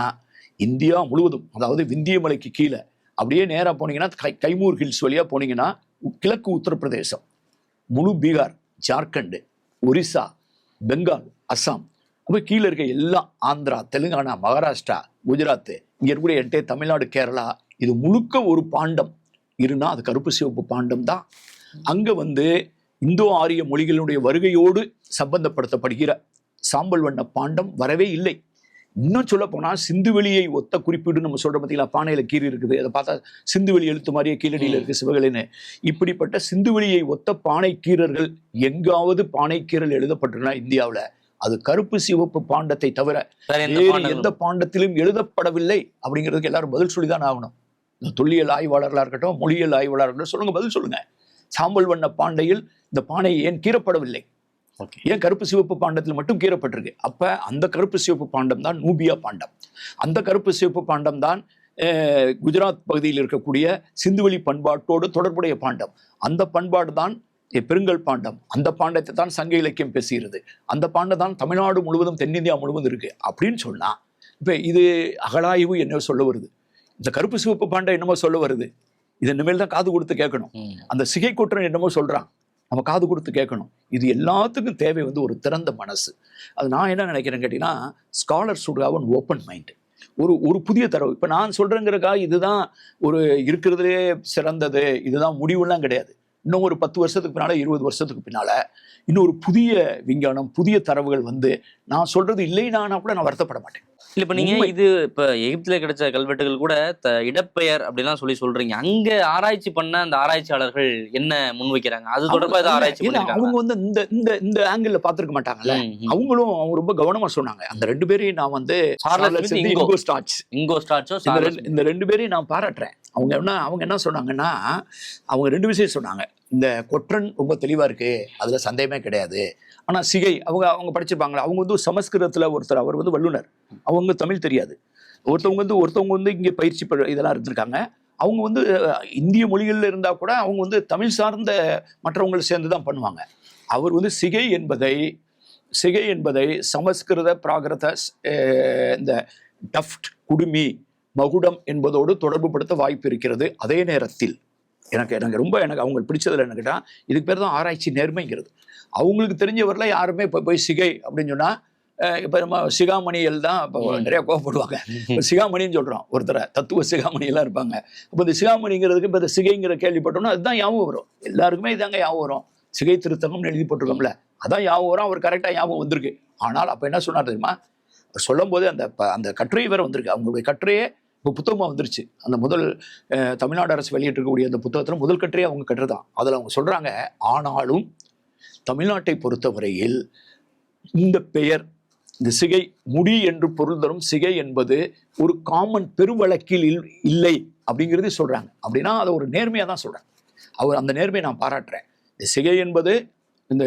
இந்தியா முழுவதும், அதாவது விந்திய மலைக்கு கீழே அப்படியே நேராக போனீங்கன்னா கைமூர் ஹில்ஸ் வழியாக போனீங்கன்னா கிழக்கு உத்தரப்பிரதேசம், முழு பீகார், ஜார்க்கண்டு, ஒரிசா, பெங்கால், அஸ்ஸாம், அப்போ கீழே இருக்க எல்லாம் ஆந்திரா, தெலுங்கானா, மகாராஷ்டிரா, குஜராத், இங்கே இருக்கக்கூடிய எட்டே தமிழ்நாடு, கேரளா, இது முழுக்க ஒரு பாண்டம் இருந்தால் அது கருப்பு சிவப்பு பாண்டம் தான். அங்கே வந்து இந்தோ ஆரிய மொழிகளுடைய வருகையோடு சம்பந்தப்படுத்தப்படுகிற சாம்பல் வண்ண பாண்டம் வரவே இல்லை. இன்னும் சொல்ல போனால் சிந்துவெளியை ஒத்த குறிப்பீடு நம்ம சொல்கிற பார்த்தீங்களா, பானையில் கீறி இருக்குது, அதை பார்த்தா சிந்துவெளி எழுத்து மாதிரியே கீழடியில் இருக்குது சிவகளின்னு. இப்படிப்பட்ட சிந்துவெளியை ஒத்த பானை கீறர்கள் எங்காவது பானை கீறல் எழுதப்பட்டிருந்தா இந்தியாவில் அது கருப்பு சிவப்பு பாண்டத்தை தவிர வேறு எந்த பாண்டத்திலும் எழுதப்படவில்லை அப்படிங்கிறதுக்கு எல்லாரும் பதில் சொல்லிதான் ஆகணும். தொல்லியல் ஆய்வாளர்களாக இருக்கட்டும், மொழியியல் ஆய்வாளர்கள் சொல்லுங்க, பதில் சொல்லுங்க. சாம்பல் வண்ண பாண்டையில் இந்த பானை ஏன் கீறப்படவில்லை? ஏன் கருப்பு சிவப்பு பாண்டத்தில் மட்டும் கீறப்பட்டிருக்கு? அப்ப அந்த கருப்பு சிவப்பு பாண்டம் தான் நூபியா பாண்டம். அந்த கருப்பு சிவப்பு பாண்டம் தான் குஜராத் பகுதியில் இருக்கக்கூடிய சிந்துவெளி பண்பாட்டோடு தொடர்புடைய பாண்டம். அந்த பண்பாடு தான் பெருங்கல் பாண்டம். அந்த பாண்டத்தை தான் சங்க இலக்கியம் பேசுகிறது. அந்த பாண்டம் தான் தமிழ்நாடு முழுவதும், தென்னிந்தியா முழுவதும் இருக்கு அப்படின்னு சொன்னா, இப்ப இது அகழாய்வு என்ன சொல்ல வருது? இந்த கருப்பு சிவப்பு பாண்டம் என்னமோ சொல்ல வருது. இது இனிமேல் தான் காது கொடுத்து கேட்கணும். அந்த சிகை கொற்றன் என்னமோ சொல்றான், நம்ம காது கொடுத்து கேட்கணும். இது எல்லாத்துக்கும் தேவை வந்து ஒரு திறந்த மனசு. அது நான் என்ன நினைக்கிறேன்னு கேட்டீங்கன்னா, scholars would have an open mind. ஒரு புதிய தரவு. இப்போ நான் சொல்றேங்கிறக்காக இதுதான் ஒரு இருக்கிறதுலே சிறந்தது, இதுதான் முடிவுலாம் கிடையாது. இன்னும் ஒரு 10 வருஷத்துக்கு பின்னால, 20 வருஷத்துக்கு பின்னால இன்னொரு புதிய விஞ்ஞானம், புதிய தரவுகள் வந்து நான் சொல்றது இல்லைன்னா கூட நான் வருத்தப்பட மாட்டேன். இல்ல இப்ப நீங்க இது இப்ப எகிப்துல கிடைச்ச கல்வெட்டுகள் கூட இடப்பெயர் அப்படிலாம் சொல்றீங்க. அங்க ஆராய்ச்சி பண்ண அந்த ஆராய்ச்சியாளர்கள் என்ன முன்வைக்கிறாங்க? அது தொடர்பா ஏதாவது ஆராய்ச்சி பண்ணிருக்காங்க? அவங்க வந்து இந்த ஆங்கிள் பாத்துருக்க மாட்டாங்கல்ல. அவங்களும் அவங்க ரொம்ப கவனமா சொன்னாங்க. அந்த 2 பேரையும் நான் வந்து இந்த 2 பேரையும் நான் பாராட்டுறேன். அவங்க என்ன சொன்னாங்கன்னா, அவங்க 2 விஷயம் சொன்னாங்க. இந்த கொற்றன் ரொம்ப தெளிவா இருக்கு, அதுல சந்தேகமே கிடையாது. ஆனா சிகை அவங்க படிச்சிருப்பாங்களா, அவங்க வந்து சமஸ்கிருதத்துல ஒருத்தர், அவர் வந்து வல்லுனர், அவங்க தமிழ் தெரியாது. ஒருத்தவங்க வந்து இங்கே பயிற்சி இதெல்லாம் இருந்திருக்காங்க. அவங்க வந்து இந்திய மொழிகள்ல இருந்தா கூட அவங்க வந்து தமிழ் சார்ந்த மற்றவங்களை சேர்ந்து தான் பண்ணுவாங்க. அவர் வந்து சிகை என்பதை சமஸ்கிருத, பிராகிருத, இந்த டஃப்ட், குடுமி, மகுடம் என்பதோடு தொடர்பு படுத்த வாய்ப்பு இருக்கிறது. அதே நேரத்தில் எனக்கு ரொம்ப அவங்க பிடிச்சதுல என்ன கேட்டால், இதுக்கு பேர் தான் ஆராய்ச்சி நேர்மைங்கிறது. அவங்களுக்கு தெரிஞ்சவரில் யாருமே இப்போ போய் சிகை அப்படின்னு சொன்னால், இப்போ நம்ம சிகாமணிகள் தான் இப்போ நிறைய கோவப்படுவாங்க. இப்போ சிகாமணின்னு சொல்கிறோம் ஒருத்தரை, தத்துவ சிகாமணியெல்லாம் இருப்பாங்க. இப்போ இந்த சிகாமணிங்கிறதுக்கு இப்போ இந்த சிகைங்கிற கேள்விப்பட்டோம்னா அதுதான் ஞாபகம் வரும். எல்லாருக்குமே இதாங்க ஞாபகம் வரும். சிகை திருத்தகம்னு எழுதி போட்டிருக்கோம்ல, அதான் ஞாபகம் வரும். அவர் கரெக்டாக ஞாபகம் வந்திருக்கு. ஆனால் அப்போ என்ன சொன்னார் தெரியுமா, சொல்லும் போது அந்த கட்டுரை வேற வந்திருக்கு. அவங்களுடைய கட்டுரையே இப்போ புத்தகமாக வந்துருச்சு. அந்த முதல் தமிழ்நாடு அரசு வெளியிட்டிருக்கக்கூடிய அந்த புத்தகத்தில் முதல் கட்டுரையே அவங்க கட்டுரை தான். அதில் அவங்க சொல்கிறாங்க, ஆனாலும் தமிழ்நாட்டை பொறுத்தவரையில் இந்த பெயர், இந்த சிகை, முடி என்று பொருள் தரும் சிகை என்பது ஒரு காமன் பெருவழக்கில் இல்லை அப்படிங்கிறது சொல்கிறாங்க. அப்படின்னா அதை ஒரு நேர்மையாக தான் சொல்கிறேன். அவர் அந்த நேர்மையை நான் பாராட்டுறேன். இந்த சிகை என்பது இந்த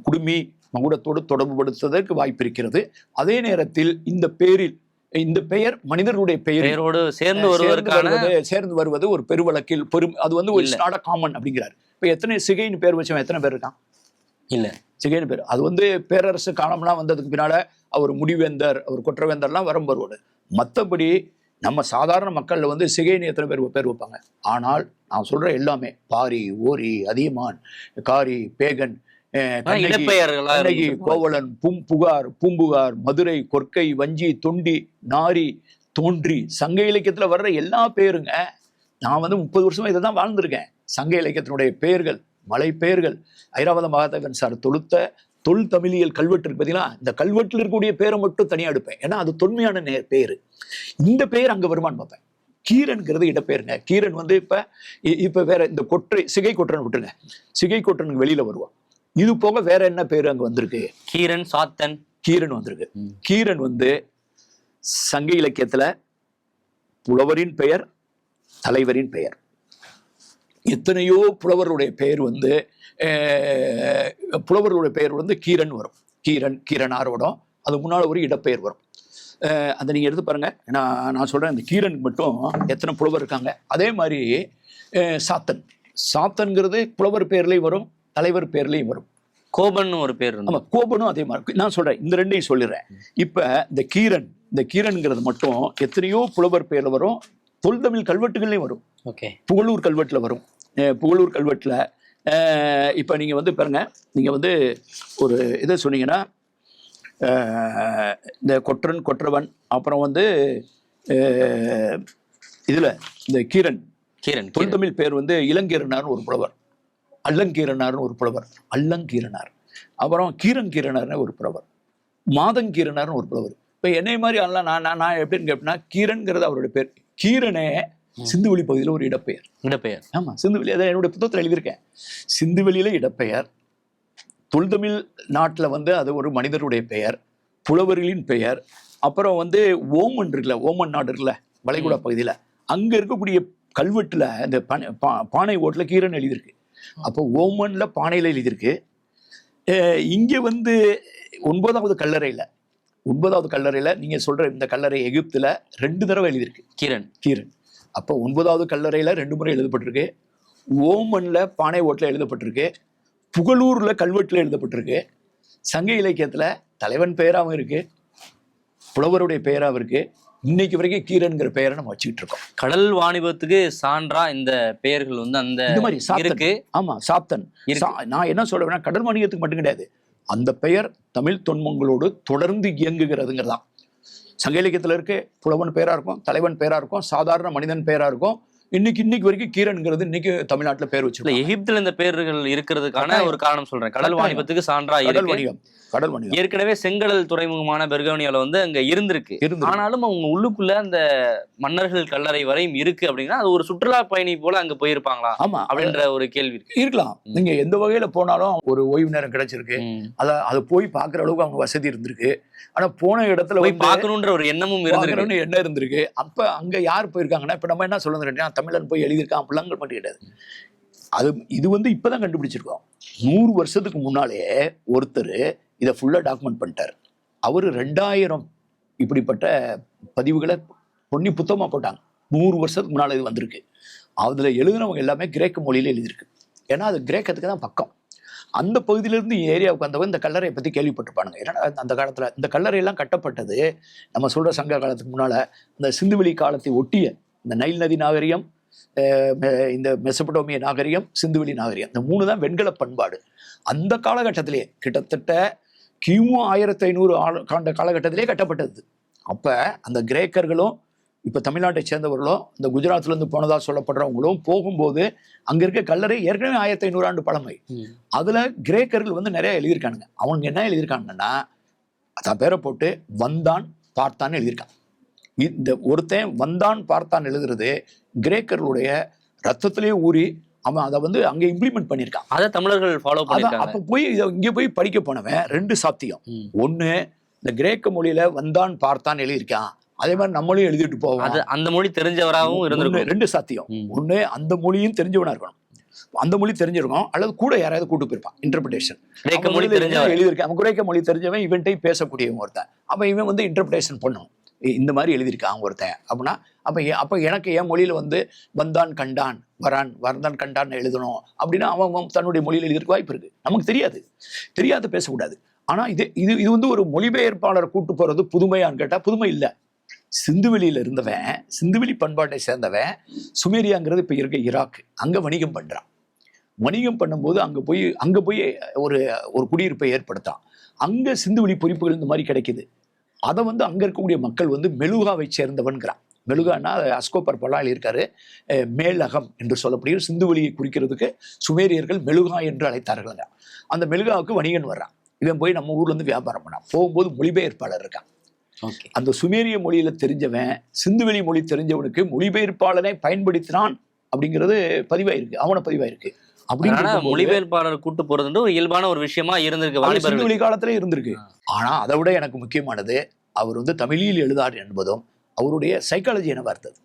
குடுமி, மகுடத்தோடு தொடர்புபடுத்துவதற்கு வாய்ப்பு இருக்கிறது. அதே நேரத்தில் இந்த பெயர் மனிதர்களுடைய பெயரோடு சேர்ந்து வருவது ஒரு பெருவழக்கில் அது வந்து ஒரு நாட காமன் அப்படிங்கிறார். இப்போ எத்தனை சிகைன்னு பேர் வச்சவன் எத்தனை பேர் இருக்கான்? இல்லை, சிகைன்னு பேர். அது வந்து பேரரசு காலம்லாம் வந்ததுக்கு பின்னால அவர் முடிவேந்தர், அவர் கொற்றவேந்தர்லாம் வருவார். மற்றபடி நம்ம சாதாரண மக்கள்ல வந்து சிகைன்னு எத்தனை பேர் வைப்பாங்க? ஆனால் நான் சொல்ற எல்லாமே பாரி, ஓரி, அதியமான், காரி, பேகன், கண்ணகி, கோவலன், பூம்புகார், மதுரை, கொற்கை, வஞ்சி, தொண்டி, நாரி, தோன்றி, சங்க இலக்கியத்துல வர்ற எல்லா பேருங்க. நான் வந்து 30 வருஷமா இதை தான் வாழ்ந்திருக்கேன். சங்க இலக்கியத்தினுடைய பெயர்கள், மலை பெயர்கள், ஐராவத மகாதேவன் சார் தொழுத்த தொல் தமிழியல் கல்வெட்டு இருக்கு பார்த்தீங்களா, இந்த கல்வெட்டில் இருக்கக்கூடிய பேரை மட்டும் தனியாக எடுப்பேன். ஏன்னா அது தொன்மையான பேரு. இந்த பெயர் அங்க வருமானு பார்ப்பேன். கீரன்கிறது இடப்பெயருங்க. கீரன் வந்து இப்ப வேற இந்த சிகை கொற்றன் விட்டுருங்க, சிகை கொற்றனுக்கு வெளியில வருவான். இது போக வேற என்ன பேரு அங்க வந்திருக்கு? கீரன், சாத்தன், கீரன் வந்திருக்கு. கீரன் வந்து சங்க இலக்கியத்துல புலவரின் பெயர், தலைவரின் பெயர். எத்தனையோ புலவருடைய பெயர் வந்து கீரன் வரும். கீரனார் வரும். அது முன்னால ஒரு இடப்பெயர் வரும். அதை நீங்கள் எடுத்து பாருங்கள். நான் சொல்கிறேன், இந்த கீரனுக்கு மட்டும் எத்தனை புலவர் இருக்காங்க. அதே மாதிரி சாத்தன்கிறது புலவர் பேர்லேயும் வரும், தலைவர் பேர்லேயும் வரும். கோபன் ஒரு பேர். ஆமாம், கோபனும் அதே மாதிரி. நான் சொல்கிறேன், இந்த ரெண்டையும் சொல்லிடுறேன். இப்போ இந்த கீரன்கிறது மட்டும் எத்தனையோ புலவர் பேரில் வரும், தொல்தமிழ் கல்வெட்டுகள்லையும் வரும். ஓகே, புகழூர் கல்வெட்டில் வரும். புகழூர் கல்வெட்டில் இப்போ நீங்கள் வந்து பாருங்க, நீங்கள் வந்து ஒரு இதை சொன்னீங்கன்னா இந்த கொற்றவன், அப்புறம் வந்து இதில் இந்த கீரன் தொல்தமிழ் பேர் வந்து இளங்கீரனார்னு ஒரு புலவர், அல்லங்கீரனார்னு ஒரு புலவர், அல்லங்கீரனார், அப்புறம் கீரனார்னு ஒரு புலவர், மாதங்கீரனார்னு ஒரு புலவர். இப்போ என்னை மாதிரி ஆள்லாம் நான் எப்படின்னு கேட்டேன்னா, கீரன்கிறது அவருடைய பேர். கீரனே சிந்துவெளி பகுதியில் ஒரு இடப்பெயர். ஆமாம், சிந்துவெளி, அதை என்னுடைய புத்தகத்தில் எழுதியிருக்கேன். சிந்துவெளியில் இடப்பெயர், தொல்தமிழ் நாட்டில் வந்து அது ஒரு மனிதருடைய பெயர், புலவர்களின் பெயர். அப்புறம் வந்து ஓமன் இருக்குல்ல, ஓமன் நாடு இருக்குல்ல வளைகுடா பகுதியில், அங்கே இருக்கக்கூடிய கல்வெட்டில் இந்த பானை ஓட்டில் கீரன் எழுதியிருக்கு. அப்போ ஓமனில் பானையில் எழுதியிருக்கு. இங்கே வந்து 9வது கல்லறையில் நீங்கள் சொல்கிற இந்த கல்லறை எகிப்தில் 2 தடவை எழுதியிருக்கு கீரன். அப்போ 9வது கல்லறையில் 2 முறை எழுதப்பட்டிருக்கு, ஓமனில் பானை ஓட்டில் எழுதப்பட்டிருக்கு, புகழூரில் கல்வெட்டில் எழுதப்பட்டிருக்கு. சங்க இலக்கியத்தில் தலைவன் பெயராகவும் இருக்குது, புலவருடைய பெயராகவும் இருக்குது. இன்னைக்கு வரைக்கும் கீரன்கிற பெயரை நம்ம வச்சுக்கிட்டு இருக்கோம். கடல் வாணிபத்துக்கு சான்றா இந்த பெயர்கள் வந்து அந்த இந்த மாதிரி இருக்கு. ஆமாம், சாத்தன். நான் என்ன சொல்றேன்னா, கடல் வாணிபத்துக்கு மட்டும் கிடையாது, அந்த பெயர் தமிழ் தொன்மங்களோடு தொடர்ந்து இயங்குகிறதுங்கிறதான். சங்க இலக்கியத்தில் இருக்கு, புலவன் பேரா இருக்கும், தலைவன் பேரா இருக்கும், சாதாரண மனிதன் பேரா இருக்கும். இன்னைக்கு வரைக்கும் கீரன்கிறது இன்னைக்கு தமிழ்நாட்டில் பேர் வச்சு. எகிப்தில் இந்த பேர்கள் இருக்கிறதுக்கான ஒரு காரணம் சொல்றேன், கடல் வாணிபத்துக்கு சான்றா கடல் வணிகம். ஏற்கனவே செங்கடல் துறைமுகமான பெர்கோனியால வந்து அங்க இருந்திருக்கு. ஆனாலும் அவங்க உள்ளுக்குள்ள அந்த மன்னர்கள் கல்லறை வரையும் இருக்கு அப்படின்னா, அது ஒரு சுற்றுலா பயணி போல அங்க போயிருப்பாங்களா? ஆமா, அப்படின்ற ஒரு கேள்வி இருக்கலாம். நீங்க எந்த வகையில போனாலும் ஒரு ஓய்வு நேரம் கிடைச்சிருக்கு, அதை போய் பாக்குற அளவுக்கு அவங்க வசதி இருந்திருக்கு. ஆனா போன இடத்துல போய் பார்க்கணுன்ற ஒரு எண்ணமும் இருந்திருக்கு. அப்ப அங்க யார் போயிருக்காங்கன்னா, இப்ப நம்ம என்ன சொல்லுங்க, தமிழன் போய் எழுதியிருக்கான் அப்படிலாம் மட்டும் கிடையாது. இது வந்து இப்பதான் கண்டுபிடிச்சிருக்கோம். 100 வருஷத்துக்கு முன்னாலே ஒருத்தர் இதை ஃபுல்லாக டாக்குமெண்ட் பண்ணிட்டார். அவர் 2000 இப்படிப்பட்ட பதிவுகளை பொன்னி புத்தகமாக போட்டாங்க. 100 வருஷத்துக்கு முன்னால் இது வந்திருக்கு. அதில் எழுதினவங்க எல்லாமே கிரேக்க மொழியில் எழுதியிருக்கு. ஏன்னா அது கிரேக்கத்துக்கு தான் பக்கம். அந்த பகுதியிலேருந்து ஏரியாவுக்கு வந்தவங்க இந்த கல்லறையை பற்றி கேள்விப்பட்டிருப்பானுங்க. ஏன்னா அந்த காலத்தில் இந்த கல்லறையெல்லாம் கட்டப்பட்டது நம்ம சொல்கிற சங்க காலத்துக்கு முன்னால், இந்த சிந்துவெளி காலத்தை ஒட்டிய இந்த நைல் நதி நாகரிகம், இந்த மெசபடோமிய நாகரிகம், சிந்துவெளி நாகரிகம், இந்த 3 தான் வெண்கல பண்பாடு. அந்த காலகட்டத்திலே கிட்டத்தட்ட கிமு 1500 காலகட்டத்திலே கட்டப்பட்டது. அப்போ அந்த கிரேக்கர்களும் இப்போ தமிழ்நாட்டை சேர்ந்தவர்களும் இந்த குஜராத்லேருந்து போனதாக சொல்லப்படுறவங்களும் போகும்போது அங்கே இருக்க கல்லறை ஏற்கனவே 1500 ஆண்டு பழமை. அதில் கிரேக்கர்கள் வந்து நிறைய எழுதியிருக்கானுங்க. அவங்க என்ன எழுதியிருக்காங்கன்னா, அதான் பேரை போட்டு வந்தான் பார்த்தான்னு எழுதியிருக்காங்க. இந்த ஒருத்தன் வந்தான் பார்த்தான் எழுதுறது கிரேக்கர்களுடைய ரத்தத்திலே ஊறி அவன் அதை வந்து அங்கே இம்ப்ளிமெண்ட் பண்ணியிருக்கான். அதை தமிழர்கள் ஃபாலோ பண்ணிருக்காங்க. அப்போ போய் இங்கே போய் படிக்க போனவன் 2 சாத்தியம். ஒன்று, இந்த கிரேக்க மொழியில வந்தான் பார்த்தான் எழுதியிருக்கான், அதே மாதிரி நம்மளையும் எழுதிட்டு போவோம், அது அந்த மொழி தெரிஞ்சவராகவும் இருந்திருக்கும். 2 சாத்தியம். ஒன்று, அந்த மொழியும் தெரிஞ்சவனா இருக்கணும், அந்த மொழி தெரிஞ்சிருக்கும், அல்லது கூட யாராவது கூட்டு போயிருப்பான் இன்டர்பிரேஷன். கிரேக்க மொழி தெரிஞ்சவன் எழுதியிருக்கான், அவன் கிரேக்க மொழி தெரிஞ்சவன் இவன்ட்டையும் பேசக்கூடியவன் ஒருத்தன். அப்போ இவன் வந்து இன்டர்பிரேஷன் பண்ணும், இந்த மாதிரி எழுதியிருக்கான் ஒருத்தன் அப்படின்னா. அப்போ எனக்கு என் மொழியில் வந்து வந்தான் கண்டான் வரந்தான் கண்டான் எழுதணும் அப்படின்னா அவன் தன்னுடைய மொழியில் எழுதியிருக்க வாய்ப்பு இருக்குது. நமக்கு தெரியாது பேசக்கூடாது. ஆனால் இது வந்து ஒரு மொழிபெயர்ப்பாளர் கூட்டு போகிறது புதுமையான்னு கேட்டால் புதுமை இல்லை. சிந்துவெளியில் இருந்தவன், சிந்துவெளி பண்பாட்டை சேர்ந்தவன், சுமேரியாங்கிறது இப்போ இருக்க ஈராக், அங்கே வணிகம் பண்ணுறான். வணிகம் பண்ணும்போது அங்கே போய் ஒரு குடியிருப்பை ஏற்படுத்தான். அங்கே சிந்துவெளி பொறிப்புகள் இந்த மாதிரி கிடைக்குது. அதை வந்து அங்கே இருக்கக்கூடிய மக்கள் வந்து மெலுகாவை சேர்ந்தவன்கிறான். மெலுகான்னா அஸ்கோபர் பலால் இருக்காரு, மேலகம் என்று சொல்லப்படுகிற சிந்துவெளியை குறிக்கிறதுக்கு சுமேரியர்கள் மெலுகா என்று அழைத்தார்கள். அந்த மெலுகாவுக்கு வணிகன் வர்றான். இவன் போய் நம்ம ஊர்ல இருந்து வியாபாரம் பண்ணான். போகும்போது மொழிபெயர்ப்பாளர் இருக்கான். அந்த சுமேரிய மொழியில தெரிஞ்சவன் சிந்துவெளி மொழி தெரிஞ்சவனுக்கு மொழிபெயர்ப்பாளனை பயன்படுத்தினான் அப்படிங்கிறது பதிவாயிருக்கு, ஆவண பதிவாயிருக்கு. அப்படின்னா மொழிபெயர்ப்பாளர் கூட்டு போறது ஒரு இயல்பான ஒரு விஷயமா இருந்திருக்கு, சிந்துவெளி காலத்திலே இருந்திருக்கு. ஆனா அதை விட எனக்கு முக்கியமானது, அவர் வந்து தமிழில் எழுதார் என்பதும் அவருடைய சைக்காலஜி என்ன பார்த்தது.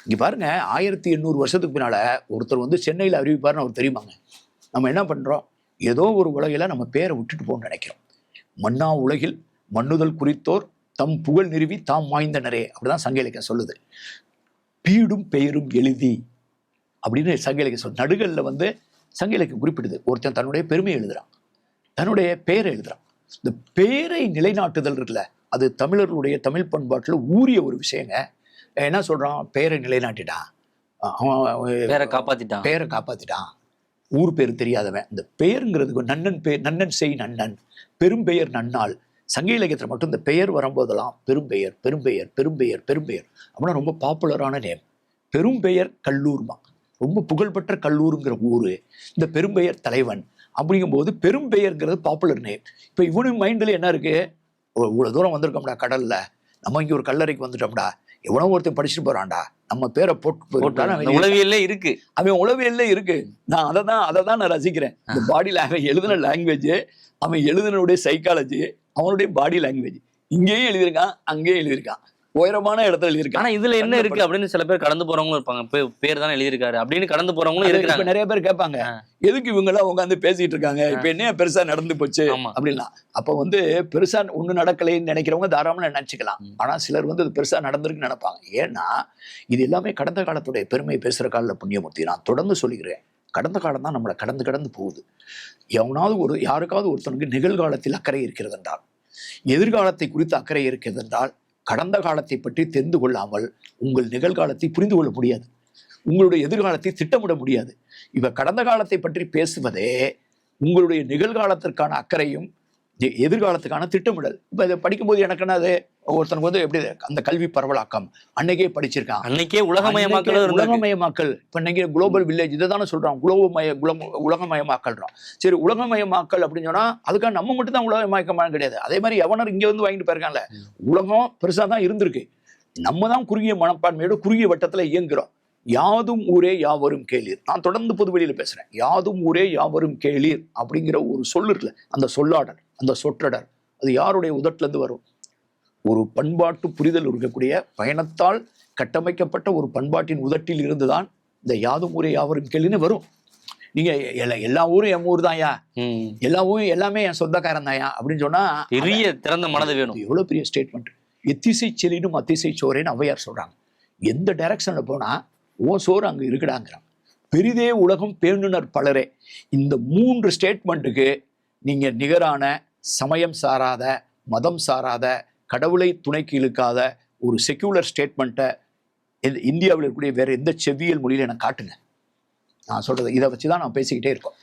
இங்க பாருங்க, 1800 வருஷத்துக்கு பின்னால ஒருத்தர் வந்து சென்னையில் அறிவிப்பாருன்னு அவர் தெரியுமாங்க. நம்ம என்ன பண்றோம், ஏதோ ஒரு உலகில நம்ம பேரை விட்டுட்டு போகணும்னு நினைக்கிறோம். மன்னா உலகில் மண்ணுதல் குறித்தோர் தம் புகழ் நிறுவி தாம் வாய்ந்தனரே அப்படிதான் சங்க இலக்கியம் சொல்லுது. பீடும் பெயரும் எழுதி அப்படின்னு சங்க இலக்கியம் சொல். நடுகல்ல வந்து சங்க இலக்கியம் குறிப்பிடுது. ஒருத்தன் தன்னுடைய பெருமையை எழுதுறான், தன்னுடைய பெயரை எழுதுறான். இந்த பெயரை நிலைநாட்டுதல் இருக்குல்ல, அது தமிழர்களுடைய தமிழ் பண்பாட்டில் ஊறிய ஒரு விஷயங்க. என்ன சொல்றான்? பெயரை நிலைநாட்டிட்டான், பேரை காப்பாத்திட்டான், பெயரை காப்பாத்திட்டான், ஊர் பேர் தெரியாதவன். இந்த பெயருங்கிறதுக்கு நன்னன் பெயர், நன்னன் செய் நன்னன், பெரும்பெயர் நன்னாள். சங்க இலக்கியத்தில் மட்டும் இந்த பெயர் வரும்போதெல்லாம் பெரும்பெயர் பெரும்பெயர் பெரும்பெயர் பெரும்பெயர் அப்படின்னா ரொம்ப பாப்புலரான நேம். பெரும்பெயர் கல்லூர்மா, ரொம்ப புகழ்பெற்ற கல்லூருங்கிற ஊர். இந்த பெரும்பெயர் தலைவன் அப்படிங்கும்போது பெரும்பெயர்ங்கிறது பாப்புலர் நேம். இப்போ இவனு மைண்டில் என்ன இருக்கு? இவ்வளோ தூரம் வந்திருக்கோம்டா, கடல்ல நம்ம இங்கே ஒரு கல்லறைக்கு வந்துட்டோம்டா, எவ்வளோ ஒருத்தன் படிச்சுட்டு போறான்டா, நம்ம பேரை போட்டு உளவியல்ல இருக்கு, அவன் உளவியல்ல இருக்கு. நான் அதை தான் நான் ரசிக்கிறேன். இந்த பாடி லாங்குவேஜ், எழுதின லாங்குவேஜ், அவன் எழுதினுடைய சைக்காலஜி, அவனுடைய பாடி லாங்குவேஜ் இங்கேயும் எழுதியிருக்கான், அங்கேயும் எழுதியிருக்கான், உயரமான இடத்துல எழுதியிருக்கான். ஆனா இதுல என்ன இருக்கு அப்படின்னு சில பேர் கடந்து போறவங்களும் இருப்பாங்க. பேர் தானே எழுதியிருக்காரு அப்படின்னு கடந்து போறவங்களும் இருக்காங்க. நிறைய பேர் கேட்பாங்க, எதுக்கு இவங்க எல்லாம் உட்காந்து பேசிட்டு இருக்காங்க, இப்ப என்ன பெருசா நடந்து போச்சு அப்படின்லாம். அப்ப வந்து பெருசா ஒண்ணு நடக்கலைன்னு நினைக்கிறவங்க தாராளமா நினைச்சுக்கலாம். ஆனா சிலர் வந்து அது பெருசா நடந்திருக்குன்னு நினைப்பாங்க. ஏன்னா இது எல்லாமே கடந்த காலத்துடைய பெருமை பேசுற காலில் புண்ணியமூர்த்தி. நான் தொடர்ந்து சொல்லிக்கிறேன், கடந்த காலம் தான் நம்மளை கடந்து போகுது. எவனாவது யாருக்காவது ஒருத்தனுக்கு நிகழ்காலத்தில் அக்கறை இருக்கிறது என்றால், எதிர்காலத்தை குறித்து அக்கறை இருக்கிறது என்றால், கடந்த காலத்தை பற்றி தெரிந்து கொள்ளாமல் உங்கள் நிகழ்காலத்தை புரிந்து கொள்ள முடியாது, உங்களுடைய எதிர்காலத்தை திட்டமிட முடியாது. இப்ப கடந்த காலத்தை பற்றி பேசுவதே உங்களுடைய நிகழ்காலத்திற்கான அக்கறையும் எதிர்காலத்துக்கான திட்டமிடல். இப்ப இதை படிக்கும்போது எனக்கு என்ன, அது ஒருத்தனுக்கு வந்து எப்படி அந்த கல்வி பரவலாக்கம் அன்னைக்கே படிச்சிருக்கான், அன்னைக்கே உலகமயமாக்கல். இப்ப இன்னைக்கு குளோபல் வில்லேஜ் இதை தானே சொல்றான், உலகமயமாக்கல்றான். சரி, உலகமயமாக்கல் அப்படின்னு சொன்னா அதுக்காக நம்ம மட்டும் தான் உலகமயமாக்கம் கிடையாது. அதே மாதிரி எவனர் இங்க வந்து வாங்கிட்டு போயிருக்கான்ல, உலகம் பெருசா தான் இருந்திருக்கு, நம்ம தான் குறுகிய மனப்பான்மையோட குறுகிய வட்டத்துல இயங்குறோம். யாதும் ஊரே யாவரும் கேளீர். நான் தொடர்ந்து பொதுவெளியில பேசுறேன். யாதும் ஊரே யாவரும் கேளீர் அப்படிங்கிற ஒரு சொல்லு இருக்குல்ல, அந்த சொல்லாடல், அந்த சொற்றொடர், அது யாருடைய உதட்டுல இருந்து வரும்? ஒரு பண்பாட்டு புரிதல் இருக்கக்கூடிய பயணத்தால் கட்டமைக்கப்பட்ட ஒரு பண்பாட்டின் உதட்டில் இருந்துதான் இந்த யாதும் ஊரே யாவரும் கேள்வின்னு வரும். நீங்க எல்லா ஊரும் என் ஊர் தான்யா, எல்லா ஊரும் எல்லாமே என் சொந்தக்காரன் தான்யா அப்படின்னு சொன்னா பெரிய திறந்த மனது வேணும். எவ்வளவு பெரிய ஸ்டேட்மெண்ட். எத்திசை செலினும் அத்திசை சோரேன்னு ஔவையார் சொல்றாங்க. எந்த டைரக்ஷன்ல போனா ஓ சோறு அங்க இருக்குடாங்கிறான். பெரிதே உலகம் பேணுனர் பலரே. இந்த 3 ஸ்டேட்மெண்ட்டுக்கு நீங்க நிகரான சமயம் சாராத, மதம் சாராத, கடவுளை துணைக்கு இழுக்காத ஒரு செக்யூலர் ஸ்டேட்மெண்ட்டை இந்தியாவில் இருக்கக்கூடிய வேற எந்த செவ்வியல் மொழியில எனக்கு காட்டுங்க. நான் சொல்றது இதை வச்சுதான் நான் பேசிக்கிட்டே இருக்கோம்.